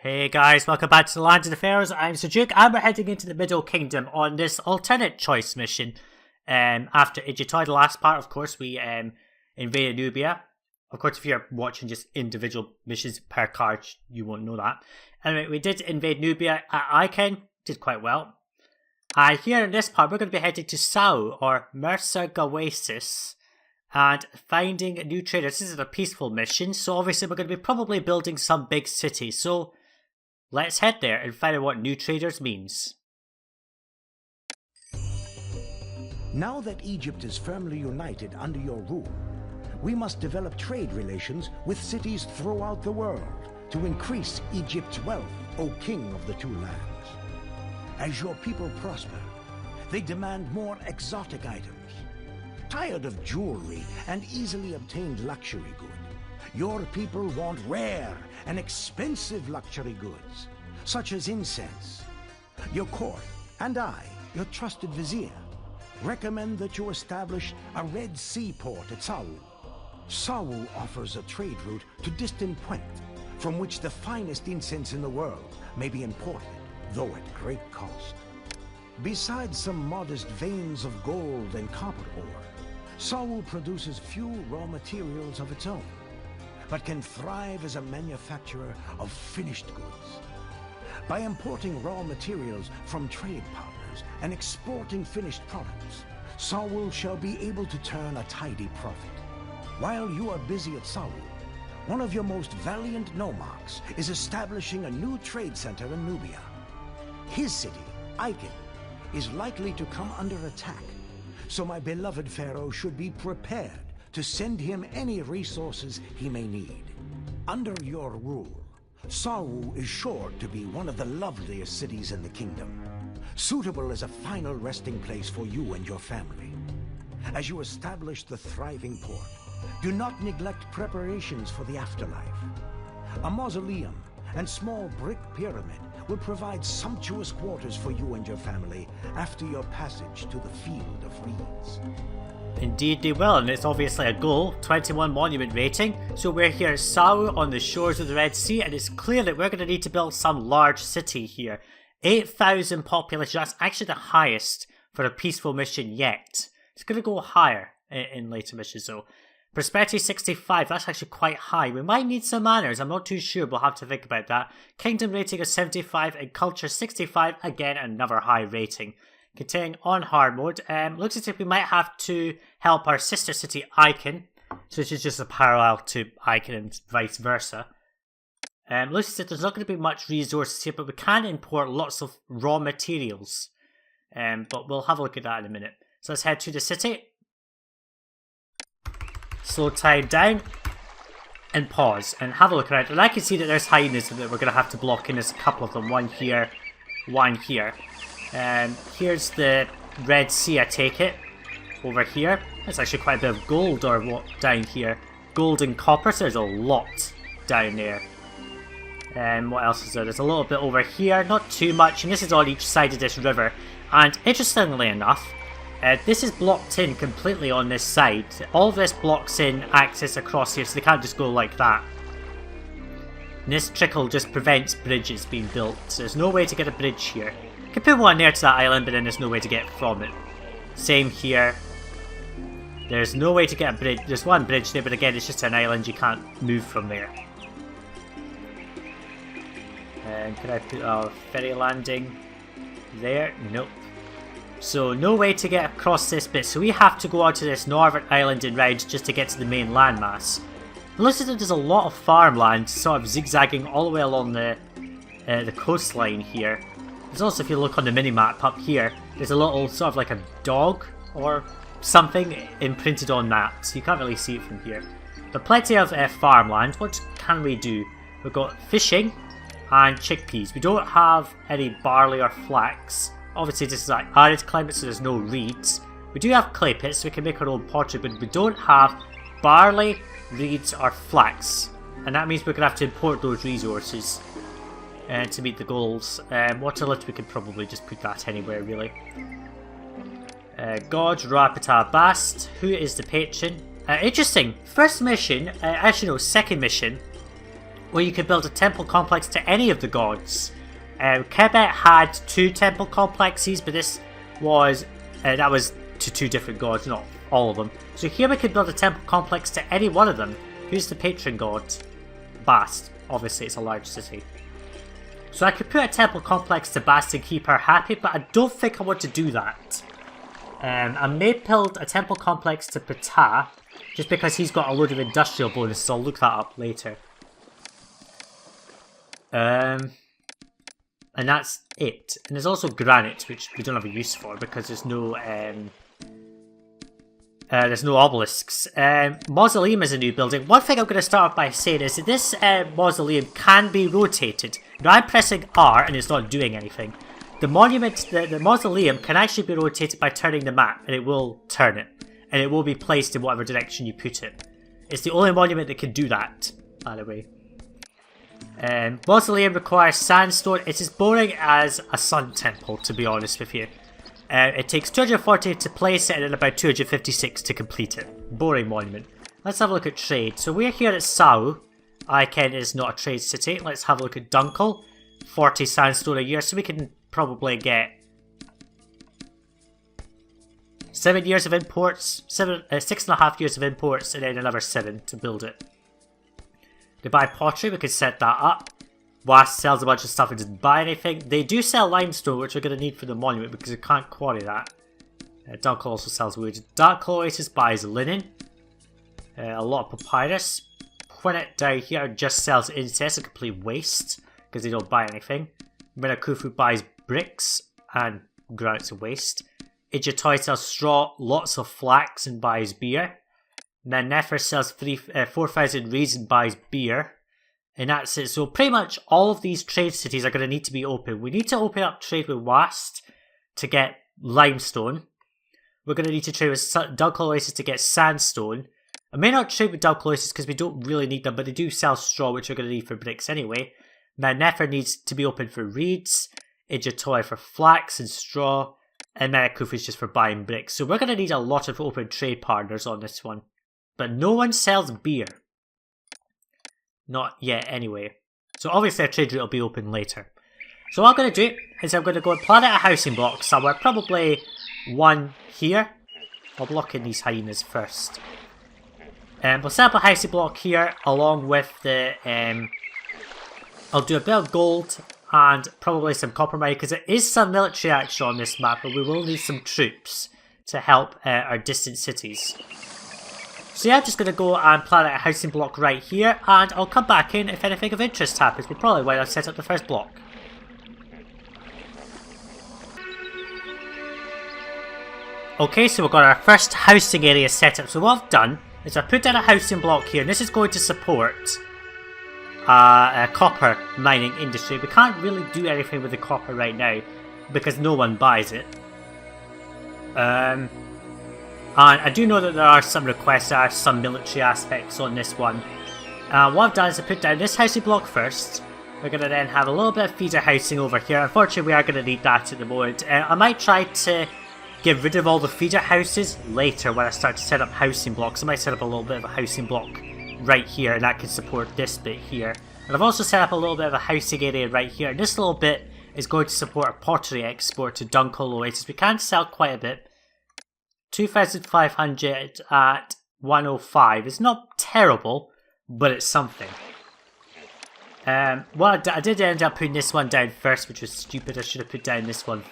Hey guys, welcome back to the Land of the Pharaohs. I'm Sajuuk and we're heading into the Middle Kingdom on this alternate choice mission. After Idjitoy, the last part, of course, we invaded Nubia. Of course, if you're watching just individual missions per card, you won't know that. Anyway, we did invade Nubia at Icon, did quite well. Here in this part, we're going to be heading to Sawu, or Mersa Gawasis, and finding new traders. This is a peaceful mission, so obviously we're going to be probably building some big cities. So let's head there and find out what new traders means. Now that Egypt is firmly united under your rule, we must develop trade relations with cities throughout the world to increase Egypt's wealth, O King of the two lands. As your people prosper, they demand more exotic items. Tired of jewelry and easily obtained luxury goods, your people want rare and expensive luxury goods, such as incense. Your court and I, your trusted vizier, recommend that you establish a Red Sea port at Sawu. Sawu offers a trade route to distant Pwenet, from which the finest incense in the world may be imported, though at great cost. Besides some modest veins of gold and copper ore, Sawu produces few raw materials of its own, but can thrive as a manufacturer of finished goods. By importing raw materials from trade partners and exporting finished products, Sawu shall be able to turn a tidy profit. While you are busy at Sawu, one of your most valiant nomarchs is establishing a new trade center in Nubia. His city, Icon, is likely to come under attack, so my beloved Pharaoh should be prepared to send him any resources he may need. Under your rule, Sawu is sure to be one of the loveliest cities in the kingdom, suitable as a final resting place for you and your family. As you establish the thriving port, do not neglect preparations for the afterlife. A mausoleum and small brick pyramid will provide sumptuous quarters for you and your family after your passage to the Field of Reeds. Indeed they will, and it's obviously a goal, 21 monument rating. So we're here at Sawu on the shores of the Red Sea, and it's clear that we're going to need to build some large city here. 8,000 population, that's actually the highest for a peaceful mission yet. It's going to go higher in later missions though. Prosperity 65, that's actually quite high. We might need some manners, I'm not too sure, we'll have to think about that. Kingdom rating of 75 and culture 65, again another high rating. Continuing on hard mode, looks as if we might have to help our sister city Icon, so this is just a parallel to Icon and vice versa. Looks as if there's not going to be much resources here, but we can import lots of raw materials. But we'll have a look at that in a minute. So let's head to the city. Slow time down and pause and have a look around, and I can see that there's hyenas that we're going to have to block in. There's a couple of them, one here, one here. Here's the Red Sea, I take it, over here. There's actually quite a bit of gold or what down here, gold and copper, so there's a lot down there. What else is there? There's a little bit over here, not too much, and this is on each side of this river. And interestingly enough, this is blocked in completely on this side. All of this blocks in access across here, so they can't just go like that. And this trickle just prevents bridges being built, so there's no way to get a bridge here. You can put one near to that island, but then there's no way to get from it. Same here. There's no way to get a bridge. There's one bridge there, but again, it's just an island, you can't move from there. And can I put a ferry landing there? Nope. So no way to get across this bit, so we have to go onto this northern island and round just to get to the main landmass. It looks as if there's a lot of farmland sort of zigzagging all the way along the coastline here. There's also, if you look on the mini-map up here, there's a little sort of like a dog or something imprinted on that, so you can't really see it from here. But plenty of farmland. What can we do? We've got fishing and chickpeas. We don't have any barley or flax. Obviously this is like arid climate, so there's no reeds. We do have clay pits, so we can make our own pottery, but we don't have barley, reeds or flax. And that means we're going to have to import those resources to meet the goals. Water lift, we could probably just put that anywhere really. God Rapita Bast, who is the patron? Interesting, first mission, actually no, second mission where you could build a temple complex to any of the gods. Kemet had 2 temple complexes, but this was that was to 2 different gods, not all of them. So here we could build a temple complex to any one of them. Who's the patron god? Bast. Obviously, it's a large city. So I could put a temple complex to Bast and keep her happy, but I don't think I want to do that. I may build a temple complex to Ptah, just because he's got a load of industrial bonuses, so I'll look that up later. And that's it. And there's also granite, which we don't have a use for, because there's no obelisks. Mausoleum is a new building. One thing I'm going to start off by saying is that this mausoleum can be rotated. Now I'm pressing R and it's not doing anything. The monument, the mausoleum can actually be rotated by turning the map, and it will turn it. And it will be placed in whatever direction you put it. It's the only monument that can do that, by the way. Mausoleum requires sandstone. It's as boring as a sun temple, to be honest with you. It takes 240 to place it and about 256 to complete it. Boring monument. Let's have a look at trade. So we're here at Sawu. Iken is not a trade city. Let's have a look at Dunkel. 40 sandstone a year, so we can probably get 7 years of imports, 6.5 years of imports, and then another 7 to build it. To buy pottery, we can set that up. Wasp sells a bunch of stuff and doesn't buy anything. They do sell limestone, which we're going to need for the monument because we can't quarry that. Dunkel also sells wood. Dark Oasis buys linen. A lot of papyrus. Pwenet down here just sells incest, a complete waste because they don't buy anything. Minakufu buys bricks and granite's a waste. Ijatoi sells straw, lots of flax and buys beer. Nefer sells 4,000 reeds and buys beer. And that's it. So pretty much all of these trade cities are going to need to be open. We need to open up trade with Wast to get limestone. We're going to need to trade with Dunkel Oasis to get sandstone. I may not trade with Dunkel Oasis because we don't really need them, but they do sell straw, which we're going to need for bricks anyway. Now Nefer needs to be open for reeds, Ijatoi for flax and straw, and Minakufu is just for buying bricks. So we're going to need a lot of open trade partners on this one. But no one sells beer. Not yet, anyway. So obviously our trade route will be open later. So what I'm going to do is I'm going to go and plant out a housing block somewhere. Probably one here. I'll block in these hyenas first. We'll set up a housing block here along with the... I'll do a bit of gold and probably some copper mining because there is some military action on this map, but we will need some troops to help our distant cities. So yeah, I'm just going to go and plant out a housing block right here, and I'll come back in if anything of interest happens, but probably when I've set up the first block. Okay, so we've got our first housing area set up. So what I've done is I've put down a housing block here, and this is going to support a copper mining industry. We can't really do anything with the copper right now, because no one buys it. And I do know that there are some requests, there are some military aspects on this one. What I've done is I put down this housing block first. We're going to then have a little bit of feeder housing over here. Unfortunately, we are going to need that at the moment. I might try to get rid of all the feeder houses later when I start to set up housing blocks. I might set up a little bit of a housing block right here, and that can support this bit here. And I've also set up a little bit of a housing area right here. And this little bit is going to support a pottery export to Dunkel Oasis. We can sell quite a bit. 2,500 at 105. It's not terrible, but it's something. Well, I did end up putting this one down first, which was stupid. I should have put down this one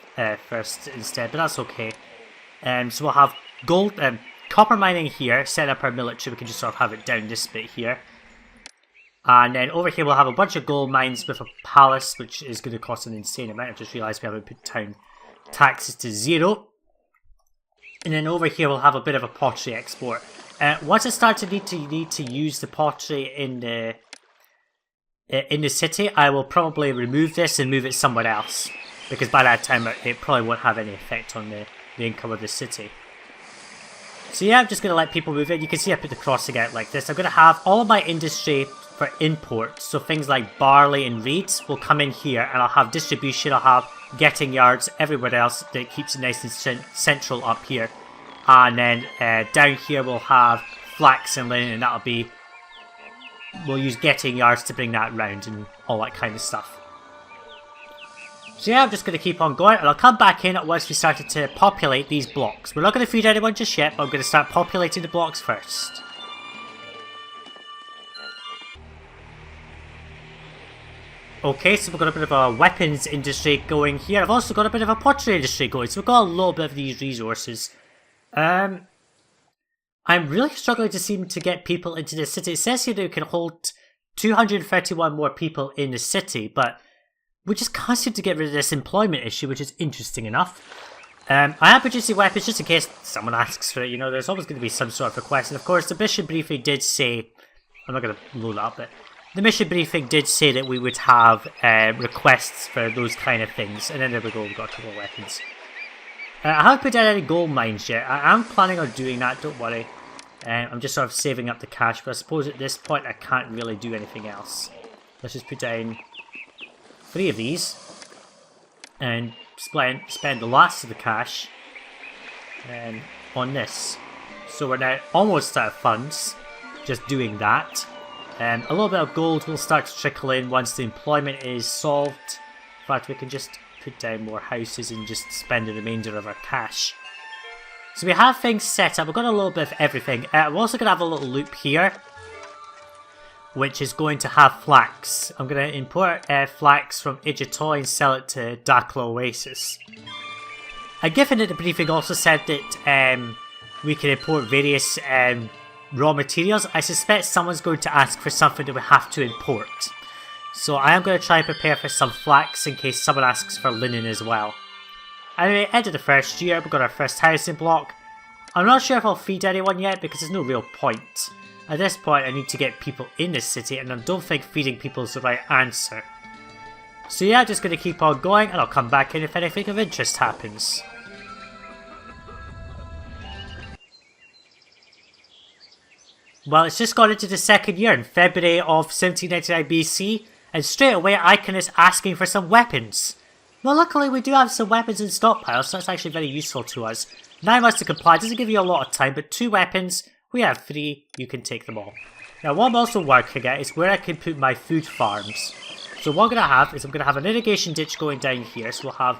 first instead, but that's okay. So we'll have gold, copper mining here, set up our military. We can just sort of have it down this bit here. And then over here we'll have a bunch of gold mines with a palace, which is going to cost an insane amount. I just realised we haven't put town taxes to 0. And then over here we'll have a bit of a pottery export. Once I start to need to use the pottery in the city, I will probably remove this and move it somewhere else, because by that time it probably won't have any effect on the income of the city. So yeah, I'm just going to let people move in. You can see I put the crossing out like this. I'm going to have all of my industry for imports, so things like barley and reeds will come in here, and I'll have distribution, I'll have getting yards everywhere else that keeps it nice and central up here. And then down here we'll have flax and linen, and that'll be we'll use getting yards to bring that round and all that kind of stuff. So yeah, I'm just going to keep on going, and I'll come back in once we started to populate these blocks. We're not going to feed anyone just yet, but I'm going to start populating the blocks first. Okay, so we've got a bit of a weapons industry going here. I've also got a bit of a pottery industry going, so we've got a little bit of these resources. I'm really struggling to seem to get people into the city. It says here that we can hold 231 more people in the city, but we just can't seem to get rid of this employment issue, which is interesting enough. I am producing weapons just in case someone asks for it. You know, there's always going to be some sort of request. And of course, the mission briefing did say... I'm not going to load it up, but... The mission briefing did say that we would have requests for those kind of things. And then there we go, we've got a couple of weapons. I haven't put down any gold mines yet. I am planning on doing that, don't worry. I'm just sort of saving up the cash, but I suppose at this point I can't really do anything else. Let's just put down 3 of these. And spend the last of the cash on this. So we're now almost out of funds, just doing that. A little bit of gold will start to trickle in once the employment is solved. In fact, we can just put down more houses and just spend the remainder of our cash. So we have things set up. We've got a little bit of everything. I'm also going to have a little loop here, which is going to have flax. I'm going to import flax from Ijatoy and sell it to Mersa Gawasis. Given that the briefing also said that we can import various raw materials, I suspect someone's going to ask for something that we have to import. So I am going to try and prepare for some flax in case someone asks for linen as well. Anyway, end of the first year, we've got our first housing block. I'm not sure if I'll feed anyone yet because there's no real point. At this point I need to get people in this city, and I don't think feeding people is the right answer. So yeah, just going to keep on going, and I'll come back in if anything of interest happens. Well, it's just gone into the second year in February of 1799 BC, and straight away Icon is asking for some weapons. Well, luckily we do have some weapons in stockpile, so that's actually very useful to us. 9 months to comply doesn't give you a lot of time, but 2 weapons, we have 3, you can take them all. Now what I'm also working at is where I can put my food farms. So what I'm going to have is I'm going to have an irrigation ditch going down here, so we'll have...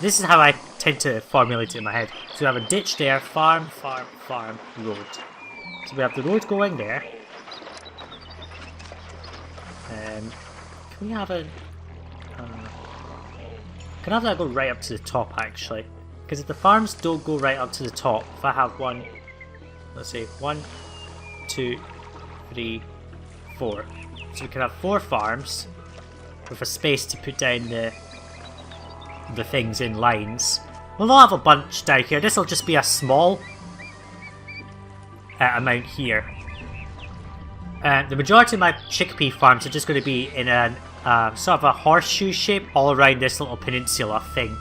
This is how I tend to formulate it in my head. So we have a ditch there, farm, farm, farm, road. So we have the road going there. Can we have a... can I have that go right up to the top actually? Because if the farms don't go right up to the top, if I have one... Let's say 1, 2, 3, 4. So we can have 4 farms with a space to put down the things in lines. We'll not have a bunch down here. This will just be a small amount here. The majority of my chickpea farms are just going to be in a sort of a horseshoe shape all around this little peninsula thing,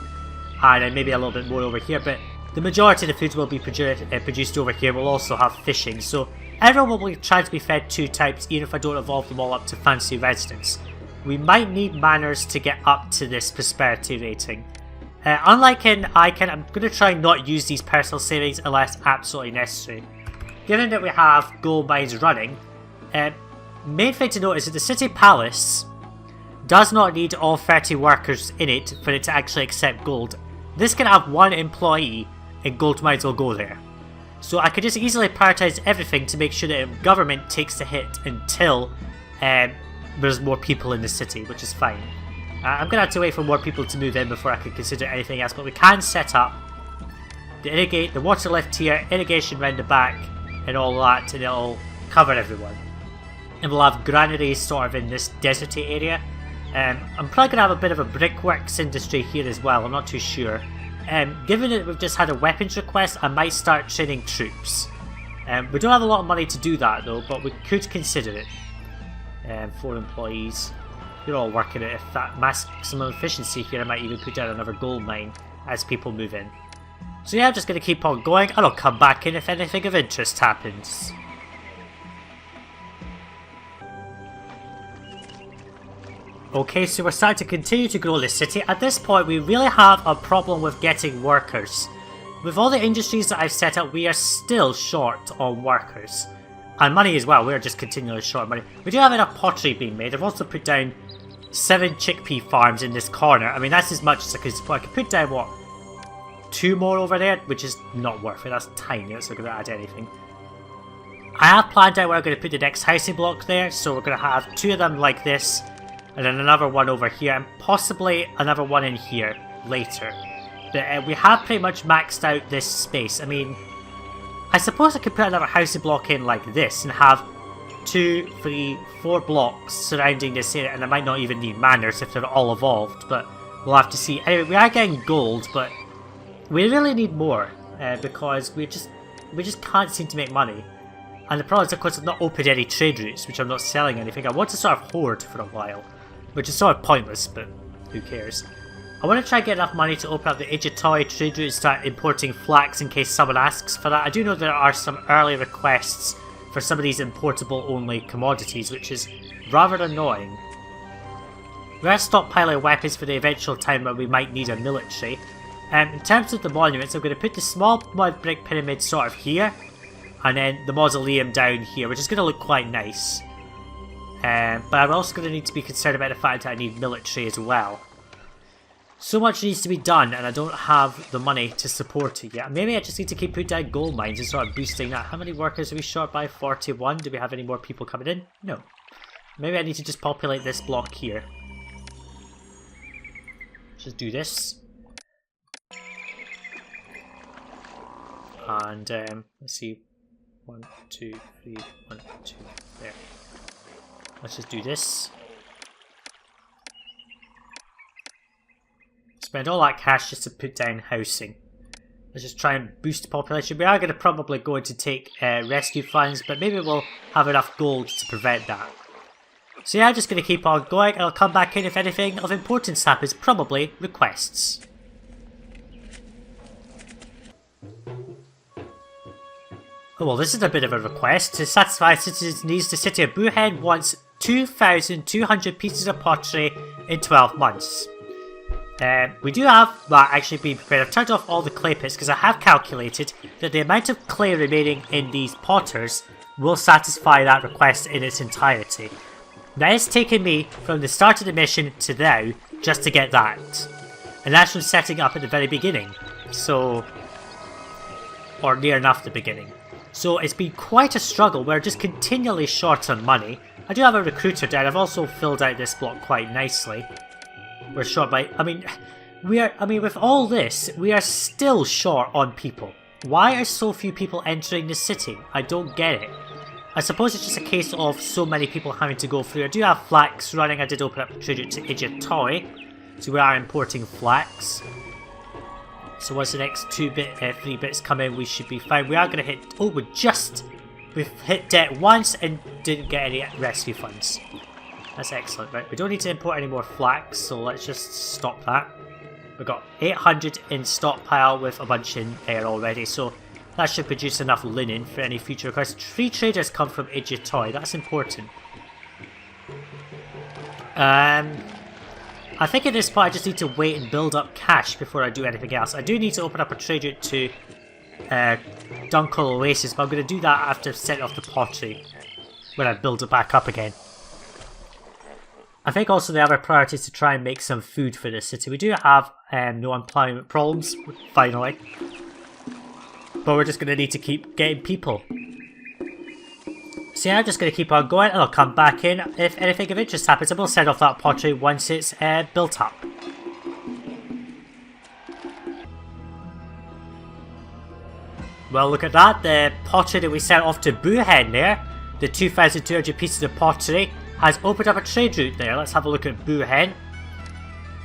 and then maybe a little bit more over here, but the majority of the foods will be produced over here. We'll also have fishing, so everyone will be trying to be fed 2 types, even if I don't evolve them all up to fancy residents. We might need manors to get up to this prosperity rating. Unlike in Icon, I'm going to try and not use these personal savings unless absolutely necessary. Given that we have gold mines running, main thing to note is that the city palace does not need all 30 workers in it for it to actually accept gold. This can have 1 employee and gold mines will go there. So I could just easily prioritize everything to make sure that government takes the hit until there's more people in the city, which is fine. I'm going to have to wait for more people to move in before I can consider anything else, but we can set up the water lift here, irrigation round the back, and all that, and it'll cover everyone. And we'll have granaries sort of in this deserty area. I'm probably going to have a bit of a brickworks industry here as well, I'm not too sure. Given that we've just had a weapons request, I might start training troops. We don't have a lot of money to do that though, but we could consider it. 4 employees. You're all working it. If that maximum efficiency here, I might even put down another gold mine as people move in. So yeah, I'm just going to keep on going, and I'll come back in if anything of interest happens. Okay, so we're starting to continue to grow the city. At this point, we really have a problem with getting workers. With all the industries that I've set up, we are still short on workers. And money as well, we're just continually short of money. We do have enough pottery being made. I've also put down 7 chickpea farms in this corner. I mean, that's as much as I could support. I could put down, what, 2 more over there, which is not worth it. That's tiny, it's not going to add anything. I have planned out where I'm going to put the next housing block there, so we're going to have 2 of them like this, and then another one over here, and possibly another one in here later. But we have pretty much maxed out this space. I mean, I suppose I could put another housing block in like this and have 2, 3, 4 blocks surrounding this area, and I might not even need manors if they're all evolved, but we'll have to see. Anyway, we are getting gold, but we really need more because we just can't seem to make money. And the problem is, of course, I've not opened any trade routes, which I'm not selling anything. I want to sort of hoard for a while, which is sort of pointless, but who cares. I want to try and get enough money to open up the Ijitoi trade route and start importing flax in case someone asks for that. I do know there are some early requests for some of these importable only commodities, which is rather annoying. We are stockpiling weapons for the eventual time when we might need a military. In terms of the monuments, I'm going to put the small mud brick pyramid sort of here, and then the mausoleum down here, which is going to look quite nice. But I'm also going to need to be concerned about the fact that I need military as well. So much needs to be done, and I don't have the money to support it yet. Maybe I just need to keep putting down gold mines and start boosting that. How many workers are we short by? 41. Do we have any more people coming in? No. Maybe I need to just populate this block here. Just do this. And let's see. 1, 2, 3, 1, 2. There. Let's just do this. Spend all that cash just to put down housing. Let's just try and boost population. We are going to probably go to take rescue funds, but maybe we'll have enough gold to prevent that. So yeah, I'm just going to keep on going, and I'll come back in if anything of importance happens, probably requests. Oh, well, this is a bit of a request. To satisfy citizens' needs, the city of Pwenet wants 2,200 pieces of pottery in 12 months. We do have that actually being prepared. I've turned off all the clay pits because I have calculated that the amount of clay remaining in these potters will satisfy that request in its entirety. Now it's taken me from the start of the mission to now just to get that. And that's from setting up at the very beginning. So, or near enough the beginning. So it's been quite a struggle. We're just continually short on money. I do have a recruiter down. I've also filled out this block quite nicely. We're short by, with all this, we are still short on people. Why are so few people entering the city? I don't get it. I suppose it's just a case of so many people having to go through. I do have flax running. I did open up a trade route to Ijitoi, so we are importing flax. So once the next 3 bits come in, we should be fine. We are going to hit, we've hit debt once and didn't get any rescue funds. That's excellent, right? We don't need to import any more flax, so let's just stop that. We've got 800 in stockpile with a bunch in there already, so that should produce enough linen for any future requests. 3 traders come from Ijitoi, that's important. I think at this point I just need to wait and build up cash before I do anything else. I do need to open up a trade route to Dunkel Oasis, but I'm going to do that after setting off the pottery when I build it back up again. I think also the other priority is to try and make some food for this city. We do have no employment problems, finally. But we're just going to need to keep getting people. So yeah, I'm just going to keep on going and I'll come back in if anything of interest happens. And we'll send off that pottery once it's built up. Well, look at that. The pottery that we sent off to Pwenet there, the 2,200 pieces of pottery, has opened up a trade route there. Let's have a look at Pwenet.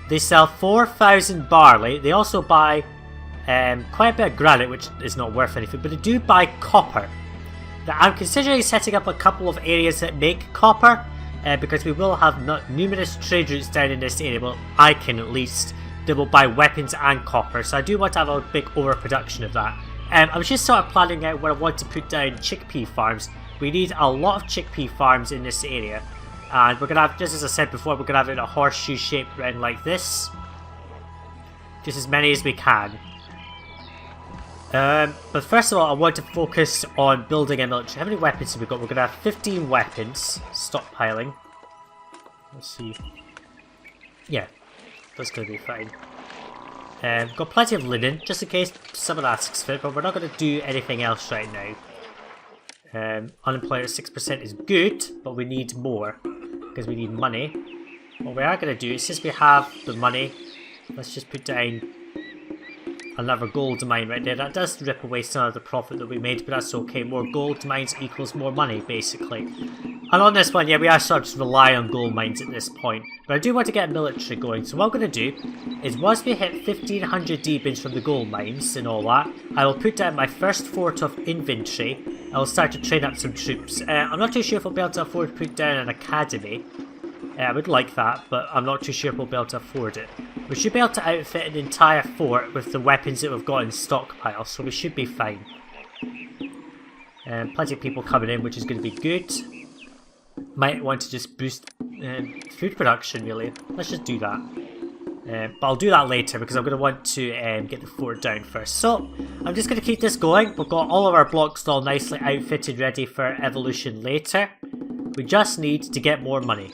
They sell 4,000 barley. They also buy quite a bit of granite, which is not worth anything, but they do buy copper. Now, I'm considering setting up a couple of areas that make copper, because we will have numerous trade routes down in this area. Well, I can at least. They will buy weapons and copper, so I do want to have a big overproduction of that. I was just sort of planning out where I want to put down chickpea farms. We need a lot of chickpea farms in this area. And we're going to have, just as I said before, we're going to have it in a horseshoe shape round like this. Just as many as we can. But first of all, I want to focus on building a military. How many weapons have we got? We're going to have 15 weapons. Stockpiling. Let's see. Yeah, that's going to be fine. Got plenty of linen, just in case someone asks for it, but we're not going to do anything else right now. Unemployment at 6% is good, but we need more, because we need money. What we are going to do is, since we have the money, let's just put down another gold mine right there. That does rip away some of the profit that we made, but that's okay. More gold mines equals more money, basically. And on this one, yeah, we are sort of just relying on gold mines at this point. But I do want to get a military going, so what I'm going to do is once we hit 1500 deepings from the gold mines and all that, I will put down my first fort of infantry. I will start to train up some troops. I'm not too sure if I'll be able to afford to put down an academy. I would like that, but I'm not too sure if we'll be able to afford it. We should be able to outfit an entire fort with the weapons that we've got in stockpile, so we should be fine. Plenty of people coming in, which is going to be good. Might want to just boost food production, really. Let's just do that. But I'll do that later, because I'm going to want to get the fort down first. So, I'm just going to keep this going. We've got all of our blocks all nicely outfitted, ready for evolution later. We just need to get more money.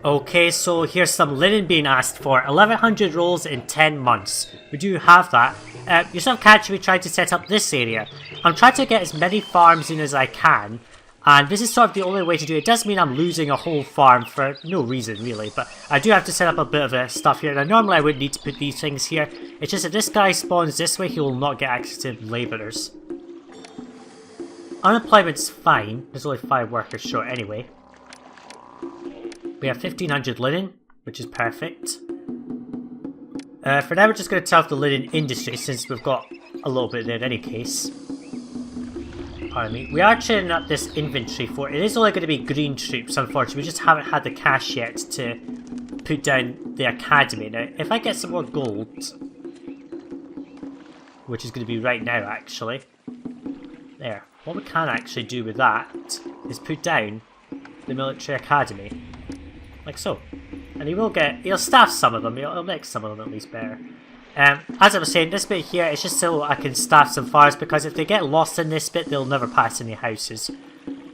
Okay, so here's some linen being asked for. 1100 rolls in 10 months. We do have that. Yourself catch me trying to set up this area. I'm trying to get as many farms in as I can. And this is sort of the only way to do it. It does mean I'm losing a whole farm for no reason, really. But I do have to set up a bit of stuff here. Now, normally I wouldn't need to put these things here. It's just that this guy spawns this way, he will not get access to labourers. Unemployment's fine. There's only 5 workers short anyway. We have 1500 linen, which is perfect. For now, we're just going to tell the linen industry, since we've got a little bit there in any case. Pardon me. We are training up this infantry fort. It is only going to be green troops, unfortunately. We just haven't had the cash yet to put down the academy. Now, if I get some more gold, which is going to be right now, actually. There. What we can actually do with that is put down the military academy. Like so. And he'll staff some of them, he'll make some of them at least better. As I was saying, this bit here is just so I can staff some farms, because if they get lost in this bit, they'll never pass any houses.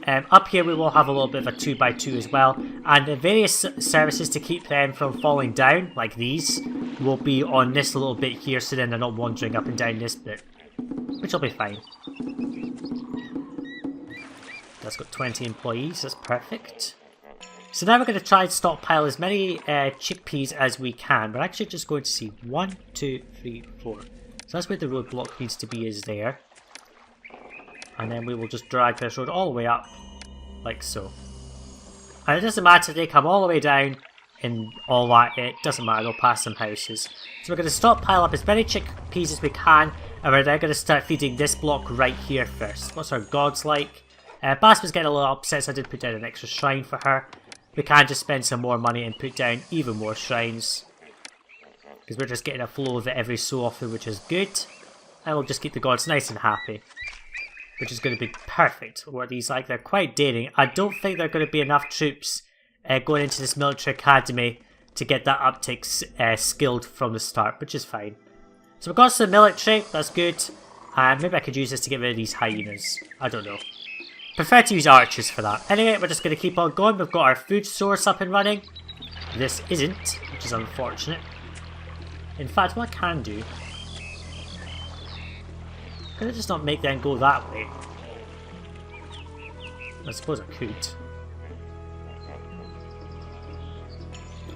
Up here we will have a little bit of a 2x2 as well, and the various services to keep them from falling down, like these, will be on this little bit here, so then they're not wandering up and down this bit. Which will be fine. That's got 20 employees, that's perfect. So now we're going to try and stockpile as many chickpeas as we can. We're actually just going to see 1, 2, 3, 4. So that's where the roadblock needs to be, is there. And then we will just drag this road all the way up, like so. And it doesn't matter if they come all the way down and all that, it doesn't matter, they'll pass some houses. So we're going to stockpile up as many chickpeas as we can, and we're now going to start feeding this block right here first. What's our gods like? Bass was getting a little upset, so I did put down an extra shrine for her. We can just spend some more money and put down even more shrines, because we're just getting a flow of it every so often, which is good. And we'll just keep the gods nice and happy, which is going to be perfect. What are these like? They're quite daring. I don't think there are going to be enough troops going into this military academy to get that uptick skilled from the start, which is fine. So we've got some military, that's good. And maybe I could use this to get rid of these hyenas. I don't know. Prefer to use archers for that. Anyway, we're just going to keep on going. We've got our food source up and running. This isn't, which is unfortunate. In fact, what I can do... Could I just not make them go that way? I suppose I could.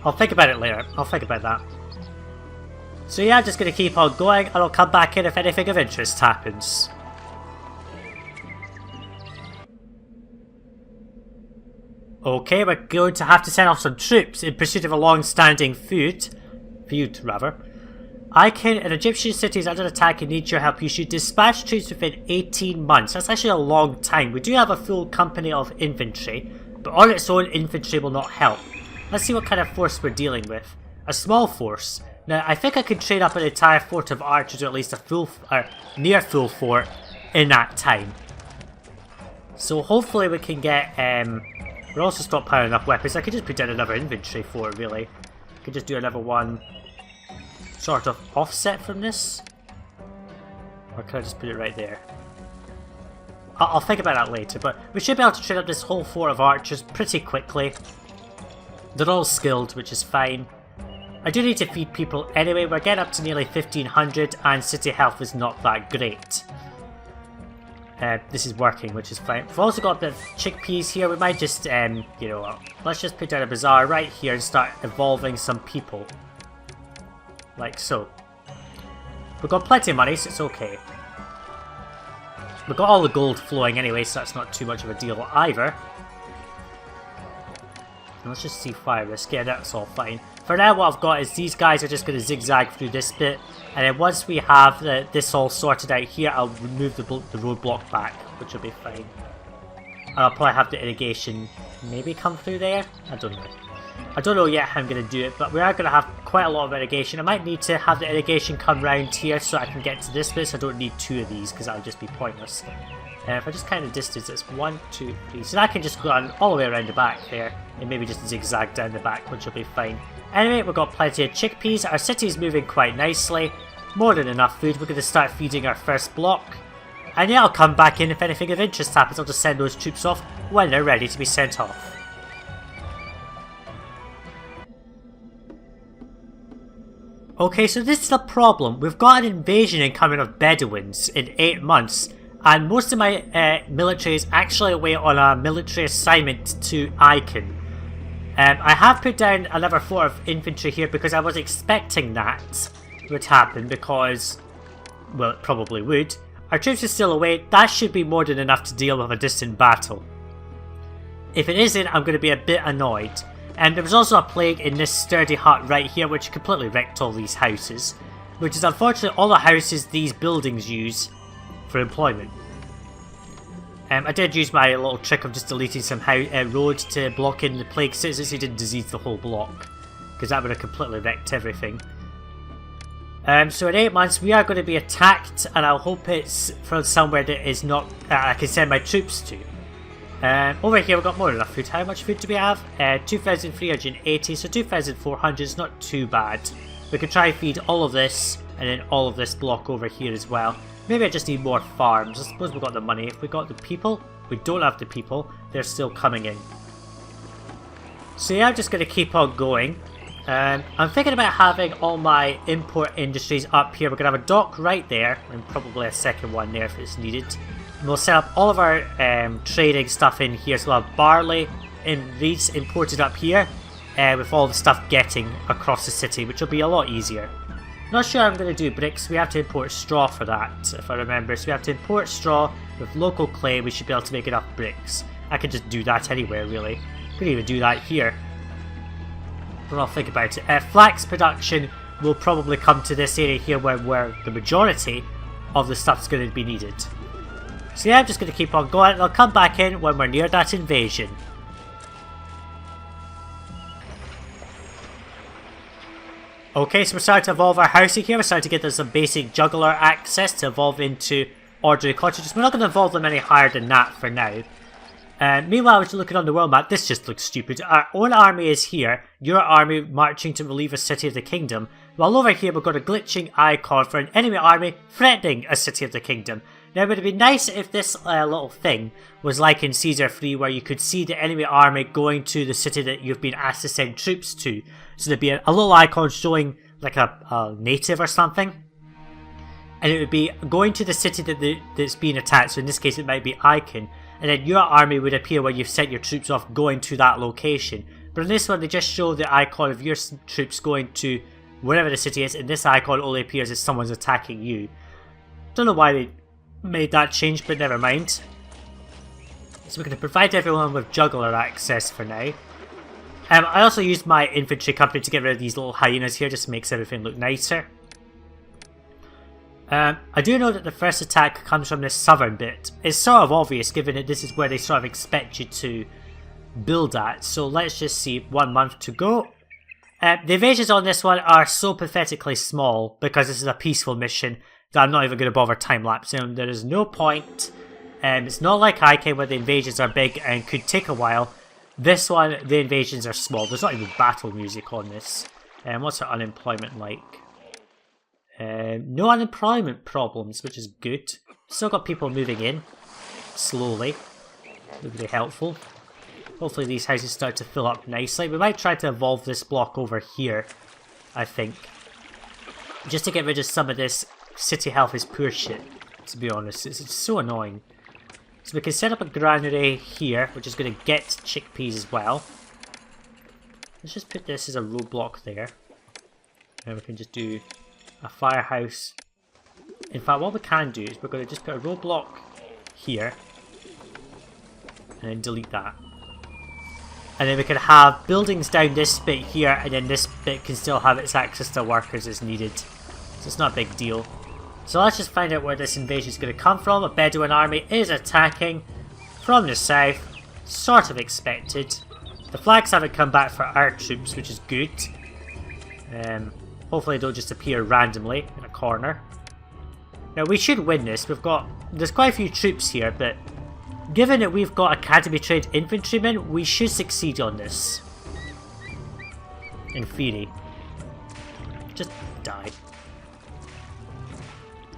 I'll think about it later. I'll think about that. So yeah, I'm just going to keep on going, and I'll come back in if anything of interest happens. Okay, we're going to have to send off some troops in pursuit of a long-standing feud. An Egyptian city is under attack and needs your help. You should dispatch troops within 18 months. That's actually a long time. We do have a full company of infantry, but on its own, infantry will not help. Let's see what kind of force we're dealing with. A small force. Now, I think I could train up an entire fort of archers, or at least a full, near full fort, in that time. So hopefully we can get, we're also stockpiling enough weapons. I could just put down another infantry fort, really. I could just do another one sort of offset from this? Or can I just put it right there? I'll think about that later, but we should be able to train up this whole fort of archers pretty quickly. They're all skilled, which is fine. I do need to feed people anyway. We're getting up to nearly 1500 and city health is not that great. This is working, which is fine. We've also got a bit of chickpeas here. We might just, you know, let's just put down a bazaar right here and start evolving some people. Like so. We've got plenty of money, so it's okay. We've got all the gold flowing anyway, so that's not too much of a deal either. And let's just see fire risk. Yeah, that's all fine. For now, what I've got is these guys are just going to zigzag through this bit. And then once we have this all sorted out here, I'll remove the roadblock back, which will be fine. And I'll probably have the irrigation maybe come through there? I don't know. I don't know yet how I'm going to do it, but we are going to have quite a lot of irrigation. I might need to have the irrigation come round here so I can get to this bit, so I don't need two of these because that would just be pointless. If I just kind of distance, it's 1, 2, 3. So I can just go on all the way around the back there and maybe just zigzag down the back, which will be fine. Anyway, we've got plenty of chickpeas. Our city is moving quite nicely. More than enough food. We're going to start feeding our first block. And yeah, I'll come back in if anything of interest happens. I'll just send those troops off when they're ready to be sent off. Okay, so this is the problem. We've got an invasion incoming of Bedouins in 8 months. And most of my military is actually away on a military assignment to Icon. I have put down another fort of infantry here because I was expecting that would happen because, well, it probably would. Our troops are still away. That should be more than enough to deal with a distant battle. If it isn't, I'm going to be a bit annoyed. And there was also a plague in this sturdy hut right here which completely wrecked all these houses. Which is unfortunately all the houses these buildings use for employment. I did use my little trick of just deleting some road to block in the plague citizens who didn't disease the whole block. Because that would have completely wrecked everything. So in 8 months we are going to be attacked and I'll hope it's from somewhere that is not I can send my troops to. Over here we've got more than enough food. How much food do we have? 2,380, so 2,400 is not too bad. We can try and feed all of this and then all of this block over here as well. Maybe I just need more farms. I suppose we've got the money. If we got the people, we don't have the people. They're still coming in. So yeah, I'm just going to keep on going. I'm thinking about having all my import industries up here. We're going to have a dock right there and probably a second one there if it's needed. And we'll set up all of our trading stuff in here. So we'll have barley and reeds imported up here with all the stuff getting across the city, which will be a lot easier. Not sure I'm going to do bricks. We have to import straw for that, if I remember. So we have to import straw with local clay. We should be able to make enough bricks. I could just do that anywhere, really. Could even do that here. But I'll think about it. Flax production will probably come to this area here where the majority of the stuff is going to be needed. So yeah, I'm just going to keep on going. And I'll come back in when we're near that invasion. Okay, so we're starting to evolve our housing here. We're starting to get some basic juggler access to evolve into ordinary cottages. We're not going to evolve them any higher than that for now. Meanwhile, we're looking on the world map. This just looks stupid. Our own army is here. Your army marching to relieve a city of the kingdom. While over here, we've got a glitching icon for an enemy army threatening a city of the kingdom. Now, it would be nice if this little thing was like in Caesar 3, where you could see the enemy army going to the city that you've been asked to send troops to. So there'd be a little icon showing like a native or something. And it would be going to the city that's being attacked. So in this case, it might be Icon. And then your army would appear where you've sent your troops off going to that location. But in this one, they just show the icon of your troops going to wherever the city is. And this icon only appears as someone's attacking you. Don't know why they made that change, but never mind. So we're going to provide everyone with juggler access for now. I also used my infantry company to get rid of these little hyenas here, just makes everything look nicer. I do know that the first attack comes from this southern bit. It's sort of obvious given that this is where they sort of expect you to build at. So let's just see, 1 month to go. The invasions on this one are so pathetically small because this is a peaceful mission that I'm not even going to bother time-lapsing. There is no point. It's not like Ike where the invasions are big and could take a while. This one, the invasions are small. There's not even battle music on this. What's our unemployment like? No unemployment problems, which is good. Still got people moving in slowly. Really helpful. Hopefully these houses start to fill up nicely. We might try to evolve this block over here, I think. Just to get rid of some of this city health is poor shit, to be honest. It's so annoying. So we can set up a granary here, which is going to get chickpeas as well. Let's just put this as a roadblock there. And we can just do a firehouse. In fact, what we can do is we're going to just put a roadblock here. And then delete that. And then we can have buildings down this bit here, and then this bit can still have its access to workers as needed. So it's not a big deal. So let's just find out where this invasion is going to come from. A Bedouin army is attacking from the south. Sort of expected. The flags haven't come back for our troops, which is good. Hopefully they don't just appear randomly in a corner. Now we should win this. There's quite a few troops here, but given that we've got academy trained infantrymen, we should succeed on this. In theory. Just die.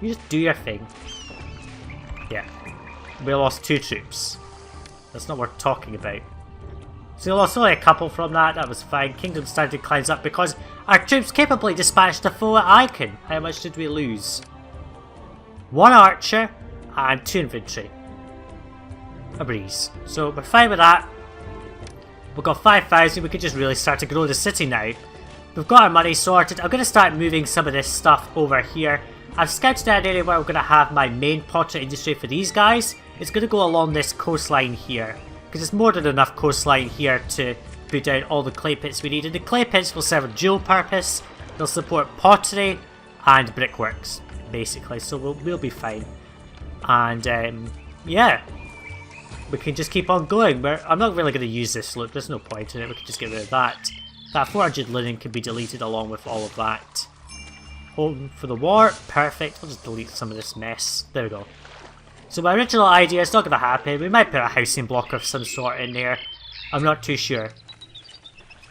You just do your thing. Yeah. We lost 2 troops. That's not worth talking about. So we lost only a couple from that, that was fine. Kingdom standard climbs up because our troops capably dispatched a foe at Icon. How much did we lose? 1 archer and 2 infantry. A breeze. So we're fine with that. We've got 5,000, we could just really start to grow the city now. We've got our money sorted. I'm going to start moving some of this stuff over here. I've scouted out an area where we're going to have my main pottery industry for these guys. It's going to go along this coastline here. Because it's more than enough coastline here to put down all the clay pits we need. And the clay pits will serve a dual purpose. They'll support pottery and brickworks, basically. So we'll be fine. And yeah. We can just keep on going. I'm not really going to use this look. There's no point in it. We can just get rid of that. That 400 linen can be deleted along with all of that. Home for the war. Perfect. We'll just delete some of this mess. There we go. So my original idea is not going to happen. We might put a housing block of some sort in there. I'm not too sure.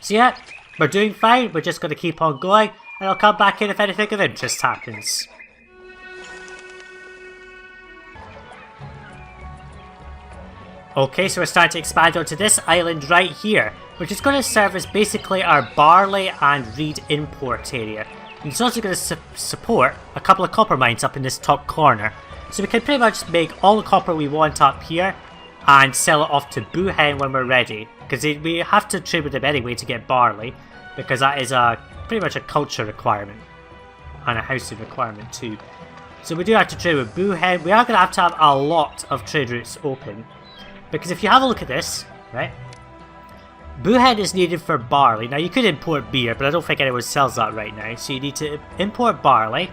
So yeah, we're doing fine. We're just going to keep on going. And I'll come back in if anything of interest happens. Okay, so we're starting to expand onto this island right here, which is going to serve as basically our barley and reed import area. And it's also going to support a couple of copper mines up in this top corner. So we can pretty much make all the copper we want up here and sell it off to Buhen when we're ready. Because we have to trade with them anyway to get barley, because that is pretty much a culture requirement. And a housing requirement too. So we do have to trade with Buhen. We are going to have a lot of trade routes open. Because if you have a look at this, right, Buhen is needed for barley. Now you could import beer, but I don't think anyone sells that right now. So you need to import barley.